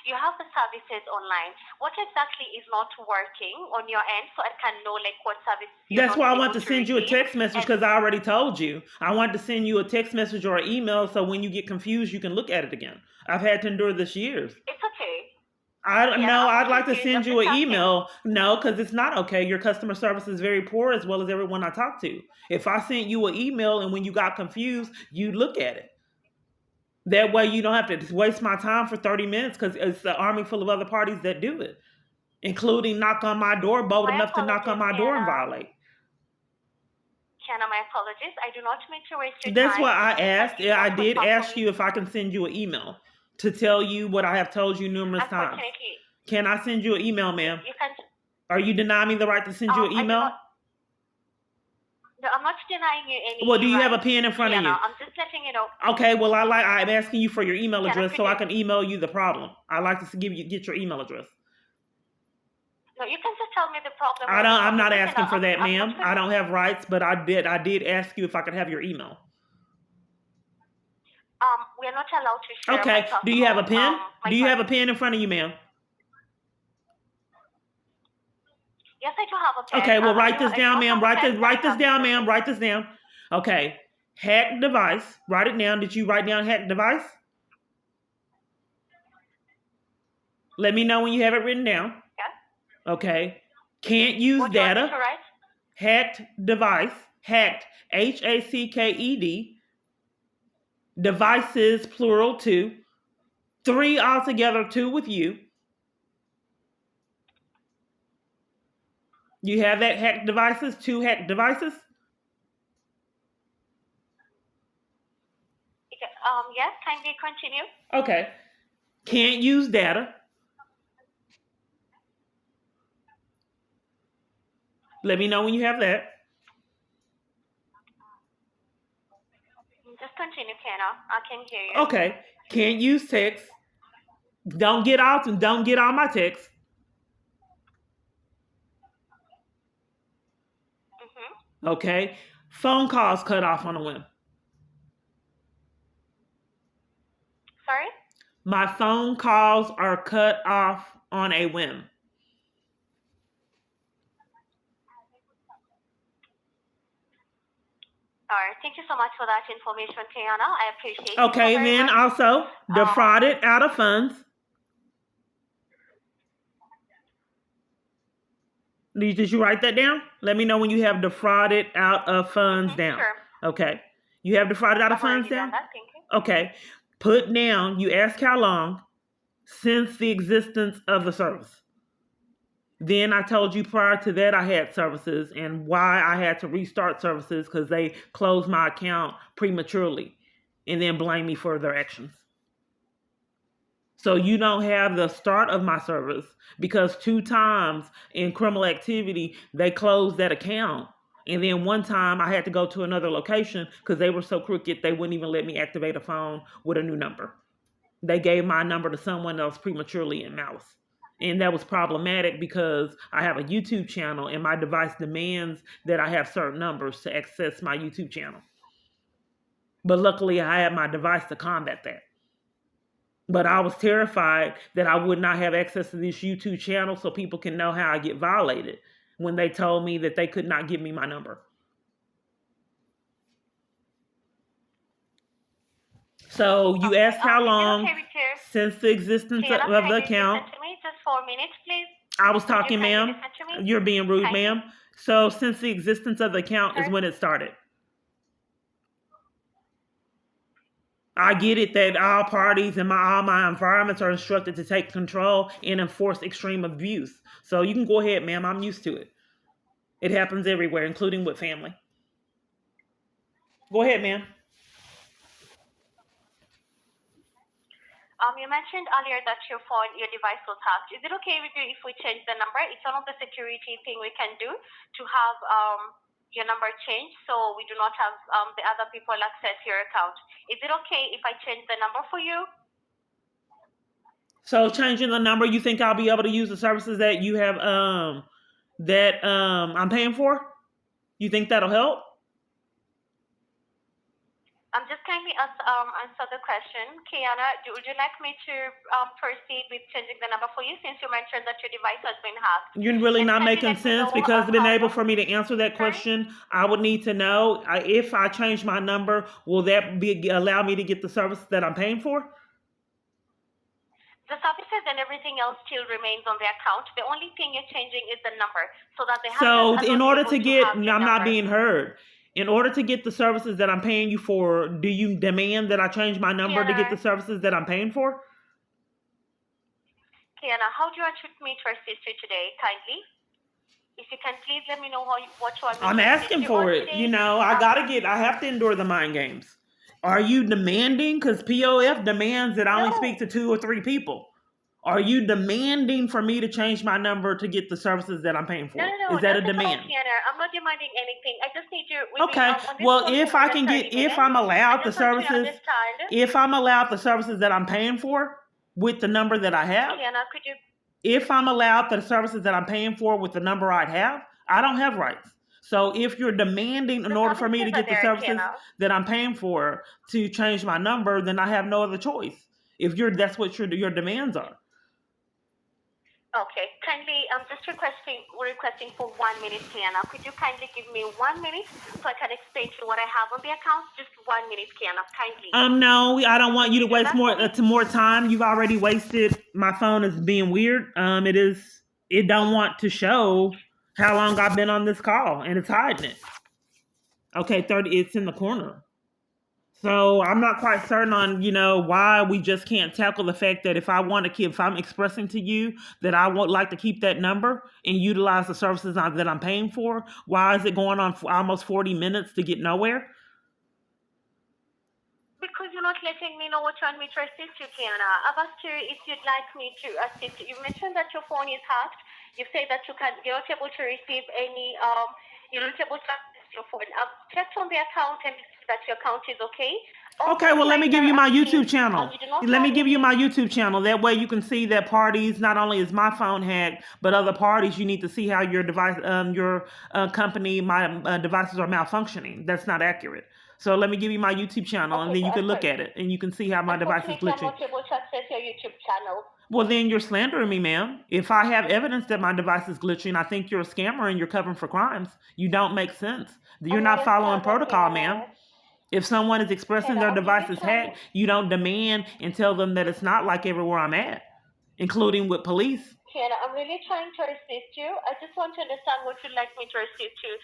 Speaker 2: You have the services online. What exactly is not working on your end so I can know what services
Speaker 1: That's why I want to send you a text message because I already told you. I want to send you a text message or an email so when you get confused, you can look at it again. I've had to endure this years.
Speaker 2: It's okay.
Speaker 1: I'd like to send you an email. No, because it's not okay. Your customer service is very poor as well as everyone I talk to. If I sent you an email and when you got confused, you look at it. That way you don't have to waste my time for 30 minutes because it's an army full of other parties that do it, including knock on my door, bold enough to knock on my door and violate.
Speaker 2: Kiana, my apologies. I do not mean to waste your time.
Speaker 1: That's why I asked. I did ask you if I can send you an email to tell you what I have told you numerous times. Can I send you an email, ma'am?
Speaker 2: You can.
Speaker 1: Are you denying me the right to send you an email?
Speaker 2: No, I'm not denying you any.
Speaker 1: Well, do you have a pen in front of you?
Speaker 2: I'm just letting you know.
Speaker 1: Okay, well, I'm asking you for your email address so I can email you the problem. I'd like to get your email address.
Speaker 2: No, you can just tell me the problem.
Speaker 1: I'm not asking for that, ma'am. I don't have rights, but I did ask you if I could have your email.
Speaker 2: We're not allowed to share.
Speaker 1: Okay. Do you have a pen? Do you have a pen in front of you, ma'am?
Speaker 2: Yes, I do have a pen.
Speaker 1: Okay, well, write this down, ma'am. Write this down, ma'am. Write this down. Okay. Hack device. Write it down. Did you write down hack device? Let me know when you have it written down.
Speaker 2: Yeah.
Speaker 1: Okay. Can't use data. Hacked device. Hacked. HACKED. Devices, plural, 2. 3 altogether, 2 with you. You have that hacked devices, 2 hacked devices?
Speaker 2: Yes, kindly continue.
Speaker 1: Okay. Can't use data. Let me know when you have that.
Speaker 2: Just continue, Kiana. I can hear you.
Speaker 1: Okay. Can't use text. Don't get all my text.
Speaker 2: Mm-hmm.
Speaker 1: Okay. Phone calls cut off on a whim.
Speaker 2: Sorry?
Speaker 1: My phone calls are cut off on a whim.
Speaker 2: All right. Thank you so much for that information, Kiana. I appreciate it.
Speaker 1: Okay, then also defrauded out of funds. Did you write that down? Let me know when you have defrauded out of funds down.
Speaker 2: Sure.
Speaker 1: Okay. You have defrauded out of funds down?
Speaker 2: That, thank you.
Speaker 1: Okay. Put down, you ask how long since the existence of the service. Then I told you prior to that I had services and why I had to restart services because they closed my account prematurely and then blame me for their actions. So you don't have the start of my service because 2 times in criminal activity, they closed that account. And then one time I had to go to another location because they were so crooked, they wouldn't even let me activate a phone with a new number. They gave my number to someone else prematurely in malice. And that was problematic because I have a YouTube channel and my device demands that I have certain numbers to access my YouTube channel. But luckily, I had my device to combat that. But I was terrified that I would not have access to this YouTube channel so people can know how I get violated when they told me that they could not give me my number. So you asked how long since the existence of the account.
Speaker 2: Listen to me just 4 minutes, please.
Speaker 1: I was talking, ma'am. You're being rude, ma'am. So since the existence of the account is when it started. I get it that all parties and all my environments are instructed to take control and enforce extreme abuse. So you can go ahead, ma'am. I'm used to it. It happens everywhere, including with family. Go ahead, ma'am.
Speaker 2: You mentioned earlier that your device was hacked. Is it okay with you if we change the number? It's one of the security thing we can do to have your number changed so we do not have the other people access your account. Is it okay if I change the number for you?
Speaker 1: So changing the number, you think I'll be able to use the services that you have I'm paying for? You think that'll help?
Speaker 2: Just kindly answer the question. Kiana, would you like me to proceed with changing the number for you since you mentioned that your device has been hacked?
Speaker 1: You're really not making sense because being able for me to answer that question, I would need to know if I change my number, will that allow me to get the service that I'm paying for?
Speaker 2: The services and everything else still remains on the account. The only thing you're changing is the number so that they have.
Speaker 1: So in order to get, I'm not being heard. In order to get the services that I'm paying you for, do you demand that I change my number to get the services that I'm paying for?
Speaker 2: Kiana, how do you want me to assist you today, kindly? If you can please let me know what you want me
Speaker 1: I'm asking for it. Today. You know, I have to endure the mind games. Are you demanding? Because POF demands that I only speak to 2 or 3 people. Are you demanding for me to change my number to get the services that I'm paying for?
Speaker 2: No,
Speaker 1: is that a demand?
Speaker 2: I'm not demanding anything. I just need you.
Speaker 1: Okay. Well, if I can get, if I'm allowed the services, if I'm allowed the services that I'm paying for with the number that I have,
Speaker 2: Kiana, could you?
Speaker 1: If I'm allowed the services that I'm paying for with the number I have, I don't have rights. So if you're demanding in order for me to get the services that I'm paying for to change my number, then I have no other choice. If that's what your demands are.
Speaker 2: Okay, kindly, I'm just requesting for 1 minute, Kiana. Could you kindly give me 1 minute so I can explain to you what I have on the account? Just 1 minute, Kiana, kindly.
Speaker 1: No, I don't want you to waste more time. You've already wasted. My phone is being weird. It don't want to show how long I've been on this call, and it's hiding it. Okay, 30. It's in the corner. So I'm not quite certain on, why we just can't tackle the fact that if I'm expressing to you that I would like to keep that number and utilize the services that I'm paying for, why is it going on for almost 40 minutes to get nowhere?
Speaker 2: Because you're not letting me know what you want me to assist you, Kiana. I've asked you if you'd like me to assist you. You mentioned that your phone is hacked. You say that you're not able to receive any, you're not able to access your phone. I've checked on the account and that your account is okay.
Speaker 1: Okay, well, let me give you my YouTube channel. Let me give you my YouTube channel. That way you can see that parties, not only is my phone hacked, but other parties, you need to see how your device, your company, my devices are malfunctioning. That's not accurate. So let me give you my YouTube channel, and then you can look at it, and you can see how my device is glitching.
Speaker 2: I'm not able to access your YouTube channel.
Speaker 1: Well, then you're slandering me, ma'am. If I have evidence that my device is glitching, I think you're a scammer and you're covering for crimes. You don't make sense. You're not following protocol, ma'am. If someone is expressing their device is hacked, you don't demand and tell them that it's not like everywhere I'm at, including with police.
Speaker 2: Kiana, I'm really trying to assist you. I just want to understand what you'd like me to assist you.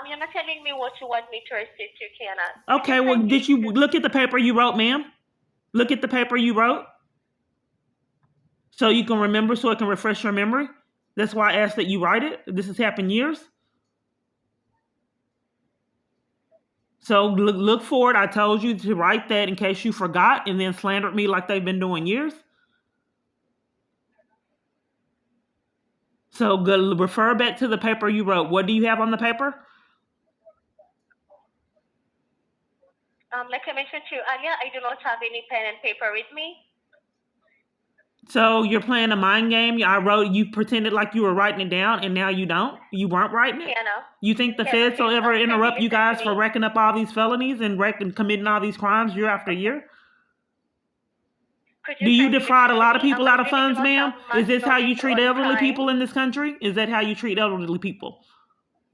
Speaker 2: You're not telling me what you want me to assist you, Kiana.
Speaker 1: Okay, well, did you look at the paper you wrote, ma'am? Look at the paper you wrote. So you can remember, so it can refresh your memory. That's why I asked that you write it. This has happened years. So look for it. I told you to write that in case you forgot and then slandered me like they've been doing years. So refer back to the paper you wrote. What do you have on the paper?
Speaker 2: Like I mentioned to you earlier, I do not have any pen and paper with me.
Speaker 1: So you're playing a mind game. You pretended like you were writing it down, and now you don't. You weren't writing it. You think the feds will ever interrupt you guys for racking up all these felonies and committing all these crimes year after year? Do you defraud a lot of people out of funds, ma'am? Is this how you treat elderly people in this country? Is that how you treat elderly people?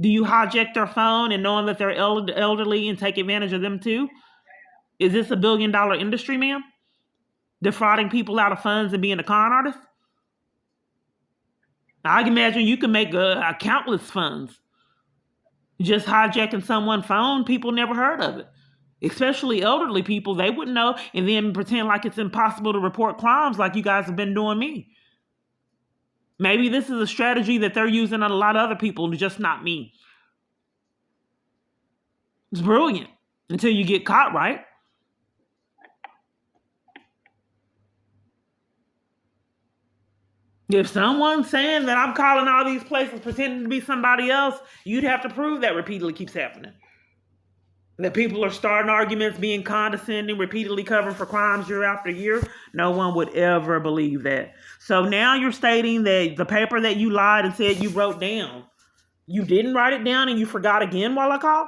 Speaker 1: Do you hijack their phone and knowing that they're elderly and take advantage of them too? Is this a $1 billion industry, ma'am? Defrauding people out of funds and being a con artist? I can imagine you can make countless funds. Just hijacking someone's phone, people never heard of it. Especially elderly people, they wouldn't know, and then pretend like it's impossible to report crimes like you guys have been doing me. Maybe this is a strategy that they're using on a lot of other people, just not me. It's brilliant until you get caught, right? If someone's saying that I'm calling all these places pretending to be somebody else, you'd have to prove that repeatedly keeps happening. That people are starting arguments, being condescending, repeatedly covering for crimes year after year. No one would ever believe that. So now you're stating that the paper that you lied and said you wrote down, you didn't write it down and you forgot again while I called?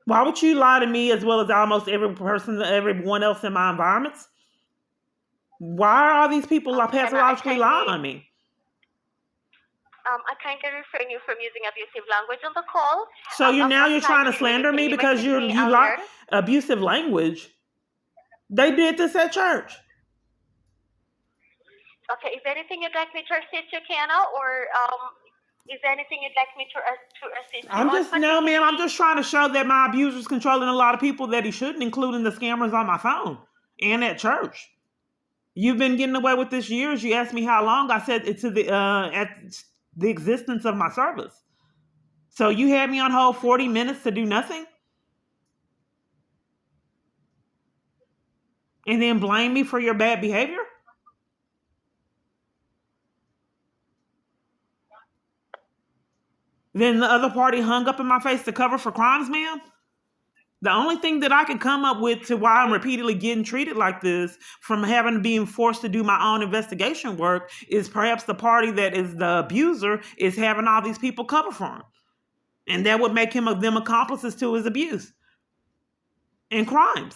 Speaker 1: Why would you lie to me as well as almost everyone else in my environments? Why are all these people pathologically lying on me?
Speaker 2: I kindly refrain you from using abusive language on the call.
Speaker 1: So you're trying to slander me because you lie. Abusive language? They did this at church.
Speaker 2: Okay, is there anything you'd like me to assist you, Kiana, or is there anything you'd like me to assist you?
Speaker 1: I'm just trying to show that my abuser's controlling a lot of people that he shouldn't, including the scammers on my phone and at church. You've been getting away with this years. You asked me how long. I said it's at the existence of my service. So you had me on hold 40 minutes to do nothing? And then blame me for your bad behavior? Then the other party hung up in my face to cover for crimes, ma'am? The only thing that I can come up with to why I'm repeatedly getting treated like this from being forced to do my own investigation work is perhaps the party that is the abuser is having all these people cover for him. And that would make them accomplices to his abuse and crimes.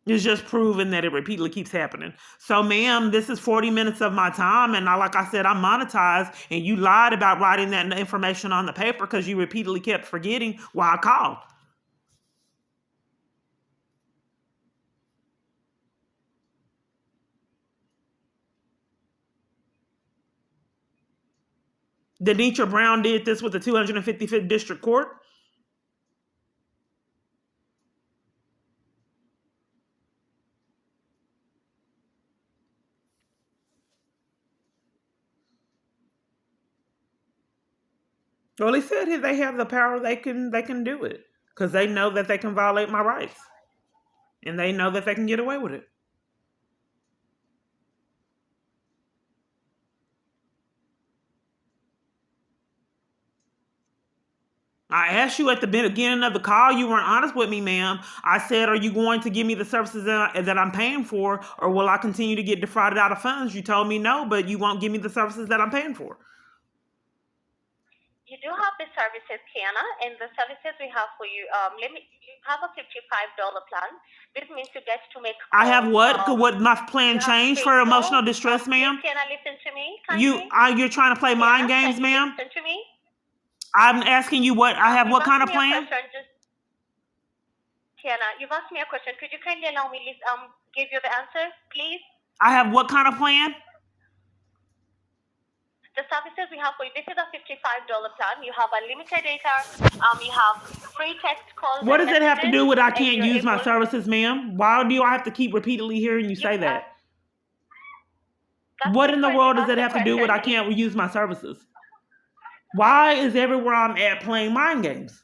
Speaker 1: It's just proven that it repeatedly keeps happening. So, ma'am, this is 40 minutes of my time. And like I said, I'm monetized. And you lied about writing that information on the paper because you repeatedly kept forgetting why I called. Denitra Brown did this with the 255th District Court. Well, they said if they have the power, they can do it because they know that they can violate my rights, and they know that they can get away with it. I asked you at the beginning of the call, you weren't honest with me, ma'am. I said, are you going to give me the services that I'm paying for, or will I continue to get defrauded out of funds? You told me no, but you won't give me the services that I'm paying for.
Speaker 2: You do have the services, Kiana, and the services we have for you. You have a $55 plan. This means you get to make.
Speaker 1: I have what? Would my plan change for emotional distress, ma'am?
Speaker 2: Kiana, listen to me.
Speaker 1: You're trying to play mind games, ma'am?
Speaker 2: Listen to me.
Speaker 1: I'm asking you what I have. What kind of plan?
Speaker 2: Kiana, you've asked me a question. Could you kindly allow me give you the answer, please?
Speaker 1: I have what kind of plan?
Speaker 2: The services we have for you, this is a $55 plan. You have unlimited data. You have free text calls.
Speaker 1: What does it have to do with I can't use my services, ma'am? Why do I have to keep repeatedly hearing you say that? What in the world does it have to do with I can't use my services? Why is everywhere I'm at playing mind games?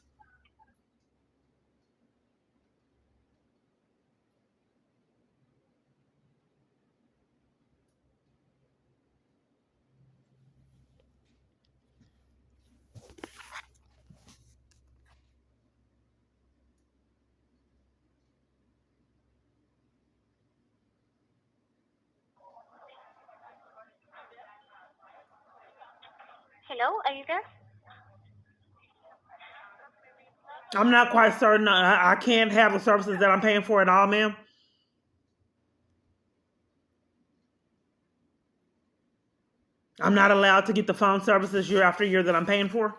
Speaker 2: Hello, are you there?
Speaker 1: I'm not quite certain. I can't have the services that I'm paying for at all, ma'am. I'm not allowed to get the phone services year after year that I'm paying for.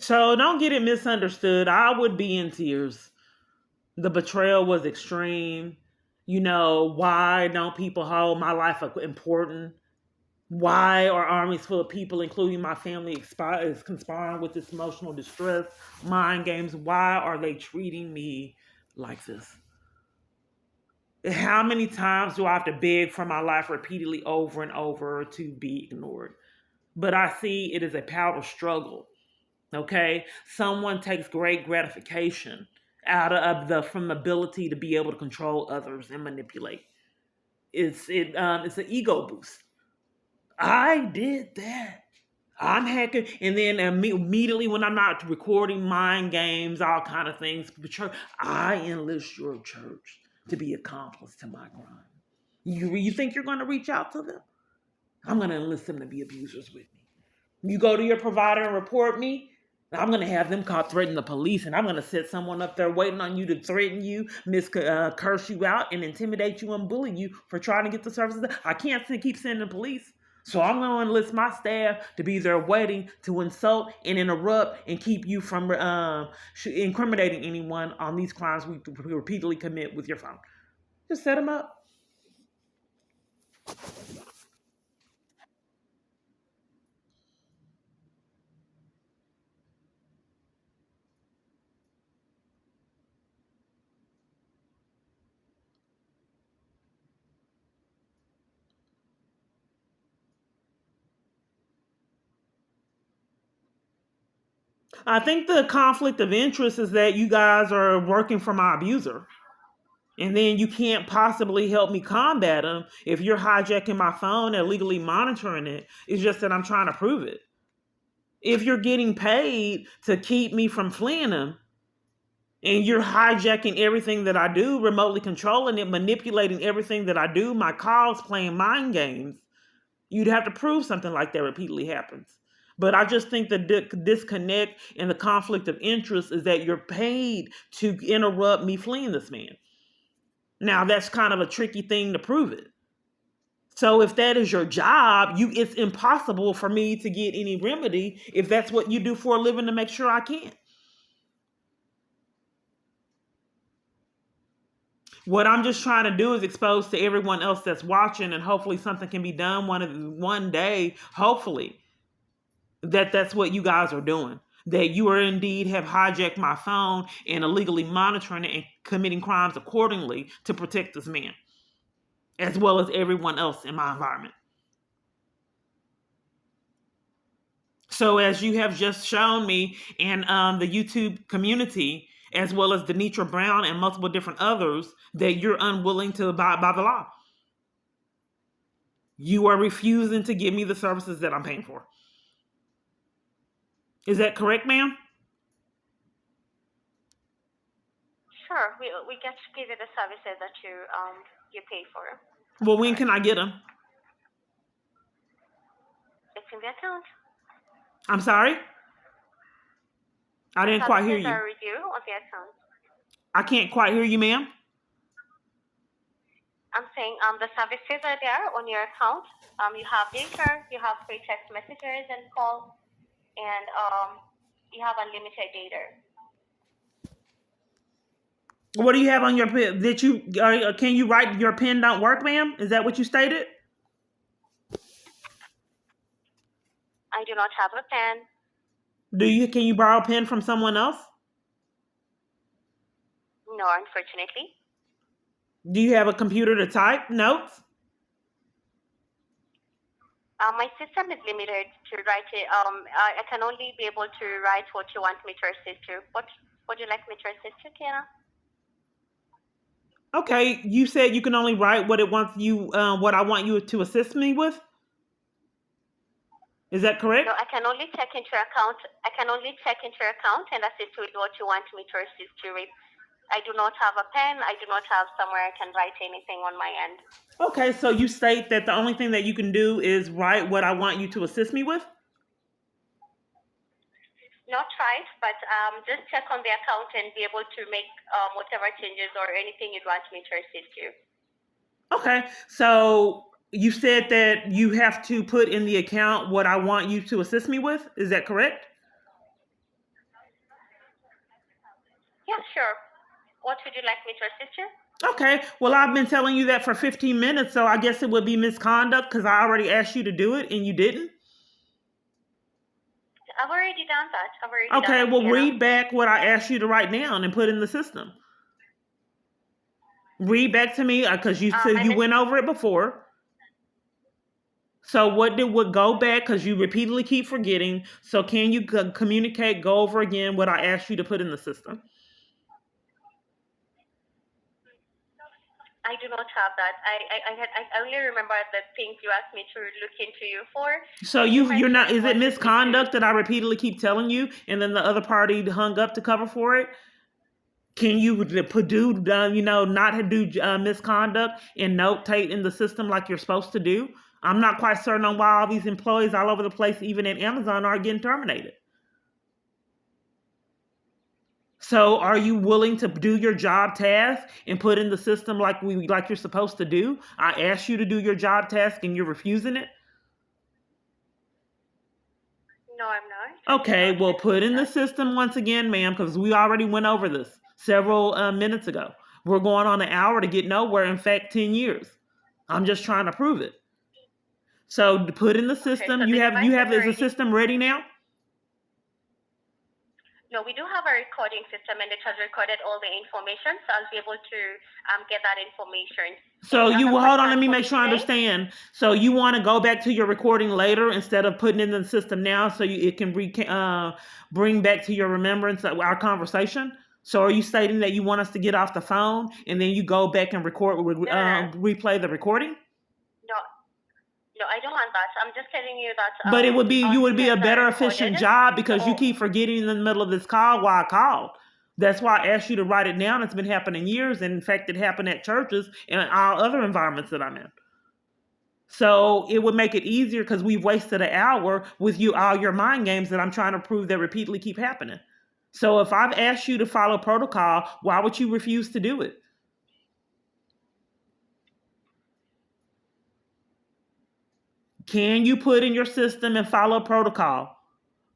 Speaker 1: So don't get it misunderstood. I would be in tears. The betrayal was extreme. Why don't people hold my life important? Why are armies full of people, including my family, is conspiring with this emotional distress, mind games? Why are they treating me like this? How many times do I have to beg for my life repeatedly over and over to be ignored? But I see it as a power struggle. Okay, someone takes great gratification out of the from the ability to be able to control others and manipulate. It's an ego boost. I did that. I'm hacking, and then immediately when I'm not recording mind games, all kind of things, I enlist your church to be accomplice to my crime. You think you're going to reach out to them? I'm going to enlist them to be abusers with me. You go to your provider and report me, I'm going to have them caught threatening the police, and I'm going to set someone up there waiting on you to threaten you, curse you out, and intimidate you and bully you for trying to get the services. I can't keep sending the police. So I'm going to enlist my staff to be there waiting to insult and interrupt and keep you from incriminating anyone on these crimes we repeatedly commit with your phone. Just set them up. I think the conflict of interest is that you guys are working for my abuser. And then you can't possibly help me combat them if you're hijacking my phone and illegally monitoring it. It's just that I'm trying to prove it. If you're getting paid to keep me from fleeing them, and you're hijacking everything that I do, remotely controlling it, manipulating everything that I do, my calls, playing mind games, you'd have to prove something like that repeatedly happens. But I just think the disconnect and the conflict of interest is that you're paid to interrupt me fleeing this man. Now that's kind of a tricky thing to prove it. So if that is your job, it's impossible for me to get any remedy if that's what you do for a living to make sure I can. What I'm just trying to do is expose to everyone else that's watching, and hopefully something can be done one day, hopefully, that's what you guys are doing. That you are indeed have hijacked my phone and illegally monitoring it and committing crimes accordingly to protect this man, as well as everyone else in my environment. So as you have just shown me in the YouTube community, as well as Denitra Brown and multiple different others, that you're unwilling to abide by the law. You are refusing to give me the services that I'm paying for. Is that correct, ma'am?
Speaker 2: Sure, we get to give you the services that you pay for.
Speaker 1: Well, when can I get them?
Speaker 2: It's in the account.
Speaker 1: I'm sorry? I didn't quite hear you.
Speaker 2: Are with you on the account.
Speaker 1: I can't quite hear you, ma'am.
Speaker 2: I'm saying the services are there on your account. You have data, you have free text messages and calls, and you have unlimited data.
Speaker 1: What do you have on your pen? Can you write your pen don't work, ma'am? Is that what you stated?
Speaker 2: I do not have a pen.
Speaker 1: Can you borrow a pen from someone else?
Speaker 2: No, unfortunately.
Speaker 1: Do you have a computer to type notes?
Speaker 2: My system is limited to write it. I can only be able to write what you want me to assist you. What would you like me to assist you, Kiana?
Speaker 1: Okay, you said you can only write what it wants you, what I want you to assist me with. Is that correct?
Speaker 2: No, I can only check into your account. I can only check into your account and assist with what you want me to assist you with. I do not have a pen. I do not have somewhere I can write anything on my end.
Speaker 1: Okay, so you state that the only thing that you can do is write what I want you to assist me with?
Speaker 2: Not right, but just check on the account and be able to make whatever changes or anything you'd want me to assist you.
Speaker 1: Okay, so you said that you have to put in the account what I want you to assist me with. Is that correct?
Speaker 2: Yeah, sure. What would you like me to assist you?
Speaker 1: Okay, well, I've been telling you that for 15 minutes, so I guess it would be misconduct because I already asked you to do it and you didn't.
Speaker 2: I've already done that.
Speaker 1: Okay, well, read back what I asked you to write down and put in the system. Read back to me because you said you went over it before. So what would go back because you repeatedly keep forgetting. So can you communicate, go over again what I asked you to put in the system?
Speaker 2: I do not have that. I only remember the things you asked me to look into you for.
Speaker 1: So you're not. Is it misconduct that I repeatedly keep telling you, and then the other party hung up to cover for it? Can you do not do misconduct and notate in the system like you're supposed to do? I'm not quite certain on why all these employees all over the place, even at Amazon, are getting terminated. So are you willing to do your job task and put in the system like you're supposed to do? I asked you to do your job task and you're refusing it?
Speaker 2: No, I'm not.
Speaker 1: Okay, well, put in the system once again, ma'am, because we already went over this several minutes ago. We're going on an hour to get nowhere. In fact, 10 years. I'm just trying to prove it. So put in the system. Okay, so is the system ready now?
Speaker 2: No, we do have a recording system and it has recorded all the information, so I'll be able to get that information.
Speaker 1: So hold on, let me make sure I understand. So you want to go back to your recording later instead of putting it in the system now so it can bring back to your remembrance our conversation? So are you stating that you want us to get off the phone and then you go back and replay the recording?
Speaker 2: No, I don't want that. I'm just telling you that.
Speaker 1: But you would be a better efficient job because you keep forgetting in the middle of this call why I called. That's why I asked you to write it down. It's been happening years. And in fact, it happened at churches and all other environments that I'm in. So it would make it easier because we've wasted an hour with all your mind games that I'm trying to prove that repeatedly keep happening. So if I've asked you to follow protocol, why would you refuse to do it? Can you put in your system and follow protocol?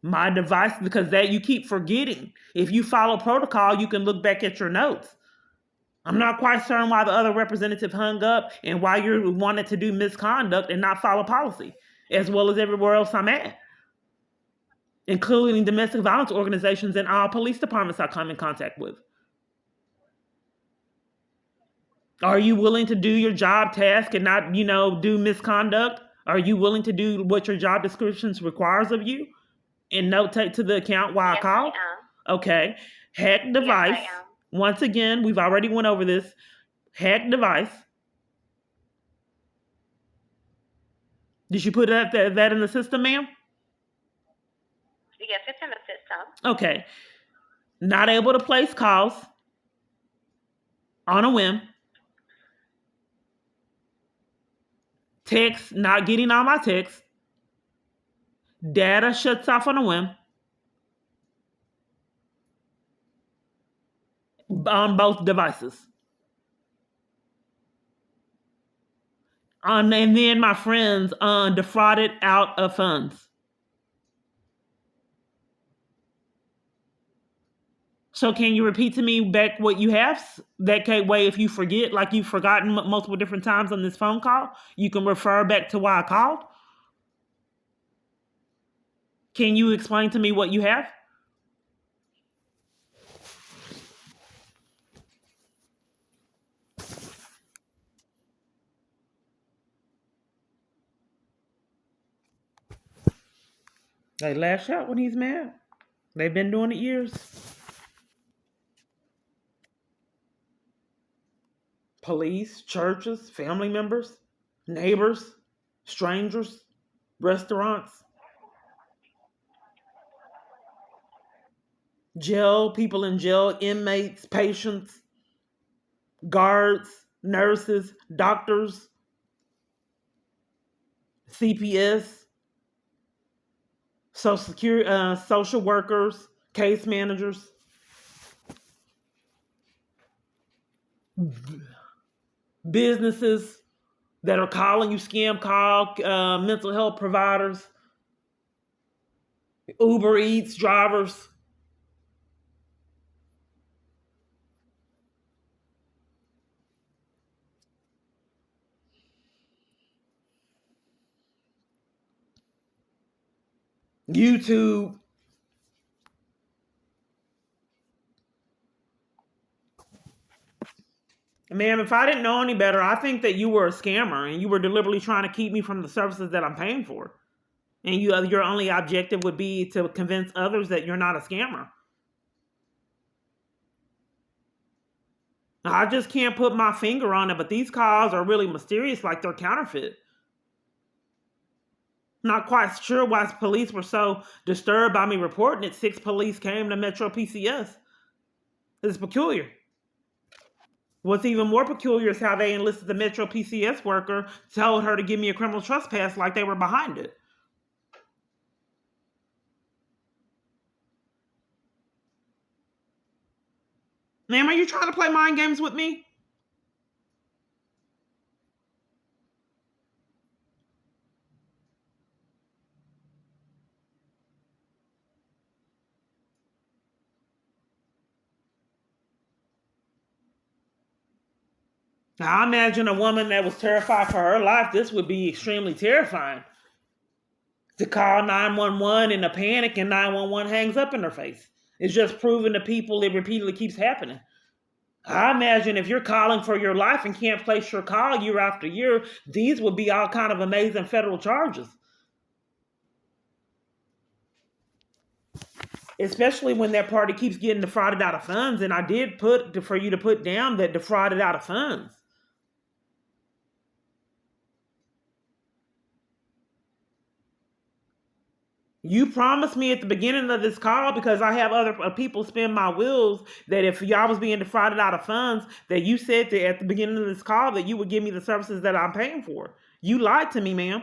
Speaker 1: My device, because that you keep forgetting. If you follow protocol, you can look back at your notes. I'm not quite certain why the other representative hung up and why you wanted to do misconduct and not follow policy, as well as everywhere else I'm at, including domestic violence organizations and all police departments I come in contact with. Are you willing to do your job task and not, do misconduct? Are you willing to do what your job descriptions requires of you and notate to the account why I called?
Speaker 2: I am.
Speaker 1: Okay. Hack device.
Speaker 2: Yes, I am.
Speaker 1: Once again, we've already went over this. Hack device. Did you put that in the system, ma'am?
Speaker 2: Yes, it's in the system.
Speaker 1: Okay. Not able to place calls on a whim. Text, not getting all my texts. Data shuts off on a whim. On both devices. And then my friends defrauded out of funds. So can you repeat to me back what you have? That way, if you forget, like you've forgotten multiple different times on this phone call, you can refer back to why I called? Can you explain to me what you have? They lash out when he's mad. They've been doing it years. police, churches, family members, neighbors, strangers, restaurants, jail, people in jail, inmates, patients, guards, nurses, doctors, CPS, social security, social workers, case managers, businesses that are calling you scam call, mental health providers, Uber Eats drivers. YouTube. Ma'am, if I didn't know any better, I think that you were a scammer and you were deliberately trying to keep me from the services that I'm paying for. And your only objective would be to convince others that you're not a scammer. I just can't put my finger on it, but these calls are really mysterious, like they're counterfeit. Not quite sure why police were so disturbed by me reporting it. 6 police came to Metro PCS. It's peculiar. What's even more peculiar is how they enlisted the Metro PCS worker, told her to give me a criminal trespass like they were behind it. Ma'am, are you trying to play mind games with me? Now, I imagine a woman that was terrified for her life, this would be extremely terrifying. To call 911 in a panic and 911 hangs up in her face. It's just proving to people it repeatedly keeps happening. I imagine if you're calling for your life and can't place your call year after year, these would be all kind of amazing federal charges. Especially when that party keeps getting defrauded out of funds. And I did put for you to put down that defrauded out of funds. You promised me at the beginning of this call, because I have other people spin my wheels, that if y'all was being defrauded out of funds, that you said that at the beginning of this call that you would give me the services that I'm paying for. You lied to me, ma'am.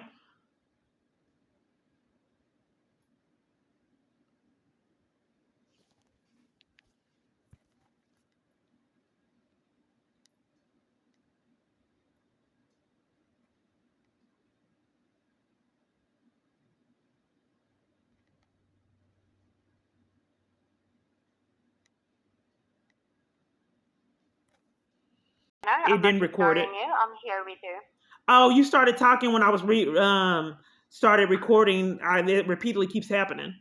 Speaker 2: No,
Speaker 1: It didn't record it.
Speaker 2: You. I'm here with you.
Speaker 1: Oh, you started talking when I was started recording. It repeatedly keeps happening.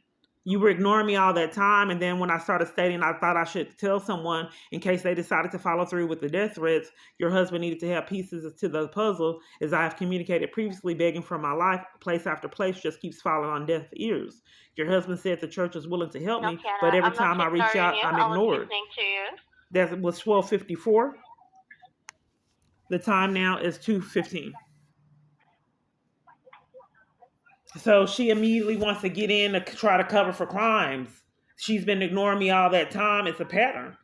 Speaker 1: You were ignoring me all that time, and then when I started stating I thought I should tell someone in case they decided to follow through with the death threats, your husband needed to have pieces to the puzzle, as I have communicated previously, begging for my life. Place after place just keeps falling on deaf ears. Your husband said the church is willing to help me, but every time I reach out, I'm ignored. That was 12:54. The time now is 2:15. So she immediately wants to get in to try to cover for crimes. She's been ignoring me all that time. It's a pattern.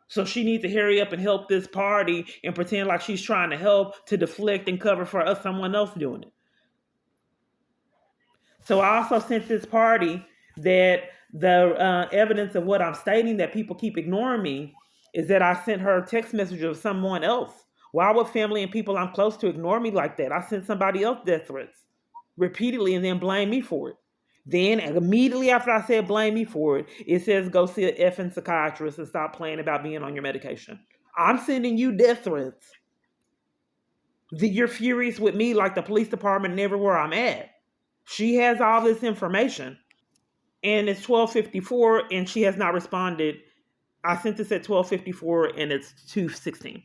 Speaker 1: So she needs to hurry up and help this party and pretend like she's trying to help to deflect and cover for someone else doing it. So I also sent this party that the evidence of what I'm stating that people keep ignoring me is that I sent her a text message of someone else. Why would family and people I'm close to ignore me like that? I sent somebody else death threats repeatedly and then blame me for it. Then immediately after I said blame me for it, it says go see an effing psychiatrist and stop playing about being on your medication. I'm sending you death threats. You're furious with me like the police department and everywhere I'm at. She has all this information. And it's 12:54 and she has not responded. I sent this at 12:54 and it's 2:16.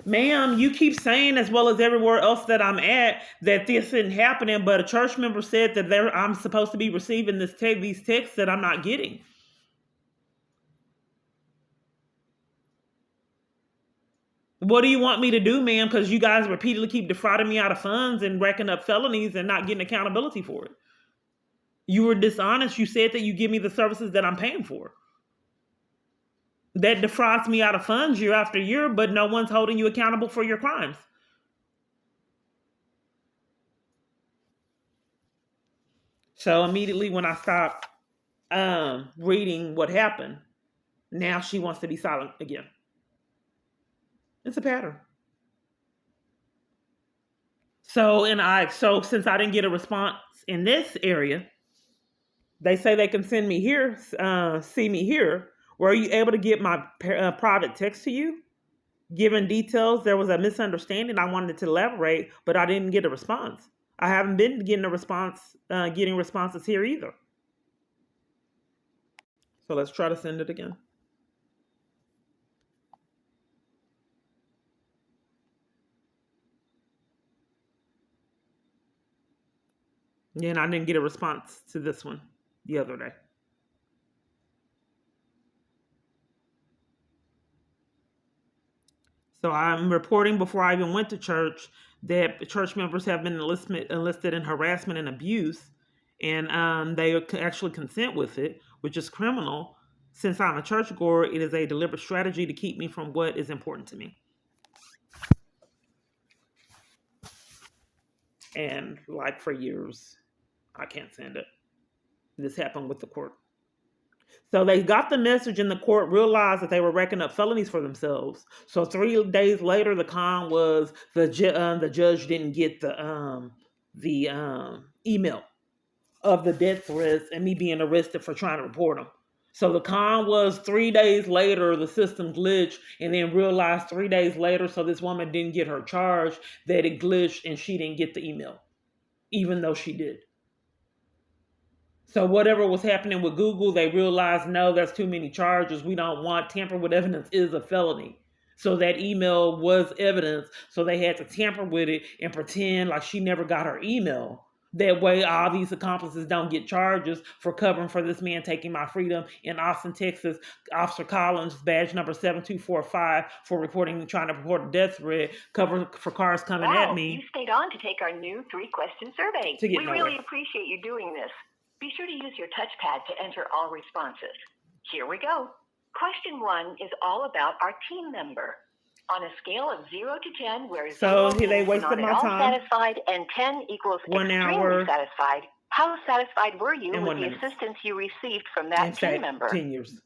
Speaker 1: Ma'am, you keep saying, as well as everywhere else that I'm at, that this isn't happening, but a church member said that I'm supposed to be receiving these texts that I'm not getting. What do you want me to do, ma'am? Because you guys repeatedly keep defrauding me out of funds and racking up felonies and not getting accountability for it. You were dishonest. You said that you give me the services that I'm paying for. That defrauds me out of funds year after year, but no one's holding you accountable for your crimes. So immediately when I stopped reading what happened, now she wants to be silent again. It's a pattern. So since I didn't get a response in this area, they say they can send me here, see me here. Were you able to get my private text to you? Given details, there was a misunderstanding. I wanted to elaborate, but I didn't get a response. I haven't been getting getting responses here either. So let's try to send it again. Yeah, and I didn't get a response to this one the other day. So I'm reporting before I even went to church that church members have been enlisted in harassment and abuse, and they actually consent with it, which is criminal. Since I'm a churchgoer, it is a deliberate strategy to keep me from what is important to me. And like for years, I can't send it. This happened with the court. So they got the message in the court, realized that they were racking up felonies for themselves. So 3 days later, the con was the judge didn't get the email of the death threats and me being arrested for trying to report them. So the con was 3 days later, the system glitched, and then realized 3 days later, so this woman didn't get her charge, that it glitched and she didn't get the email, even though she did. So whatever was happening with Google, they realized, no, that's too many charges. We don't want tamper with evidence is a felony. So that email was evidence. So they had to tamper with it and pretend like she never got her email. That way, all these accomplices don't get charges for covering for this man taking my freedom in Austin, Texas. Officer Collins, badge number 7245, for trying to report a death threat, cover for cars coming at me.
Speaker 3: You stayed on to take our new 3-question survey. We really appreciate you doing this. Be sure to use your touchpad to enter all responses. Here we go. Question 1 is all about our team member. On a scale of 0 to 10, where 0
Speaker 1: they wasted my time,
Speaker 3: satisfied and 10 equals extremely satisfied, how satisfied were you with the assistance you received from that team member?
Speaker 1: 10 years.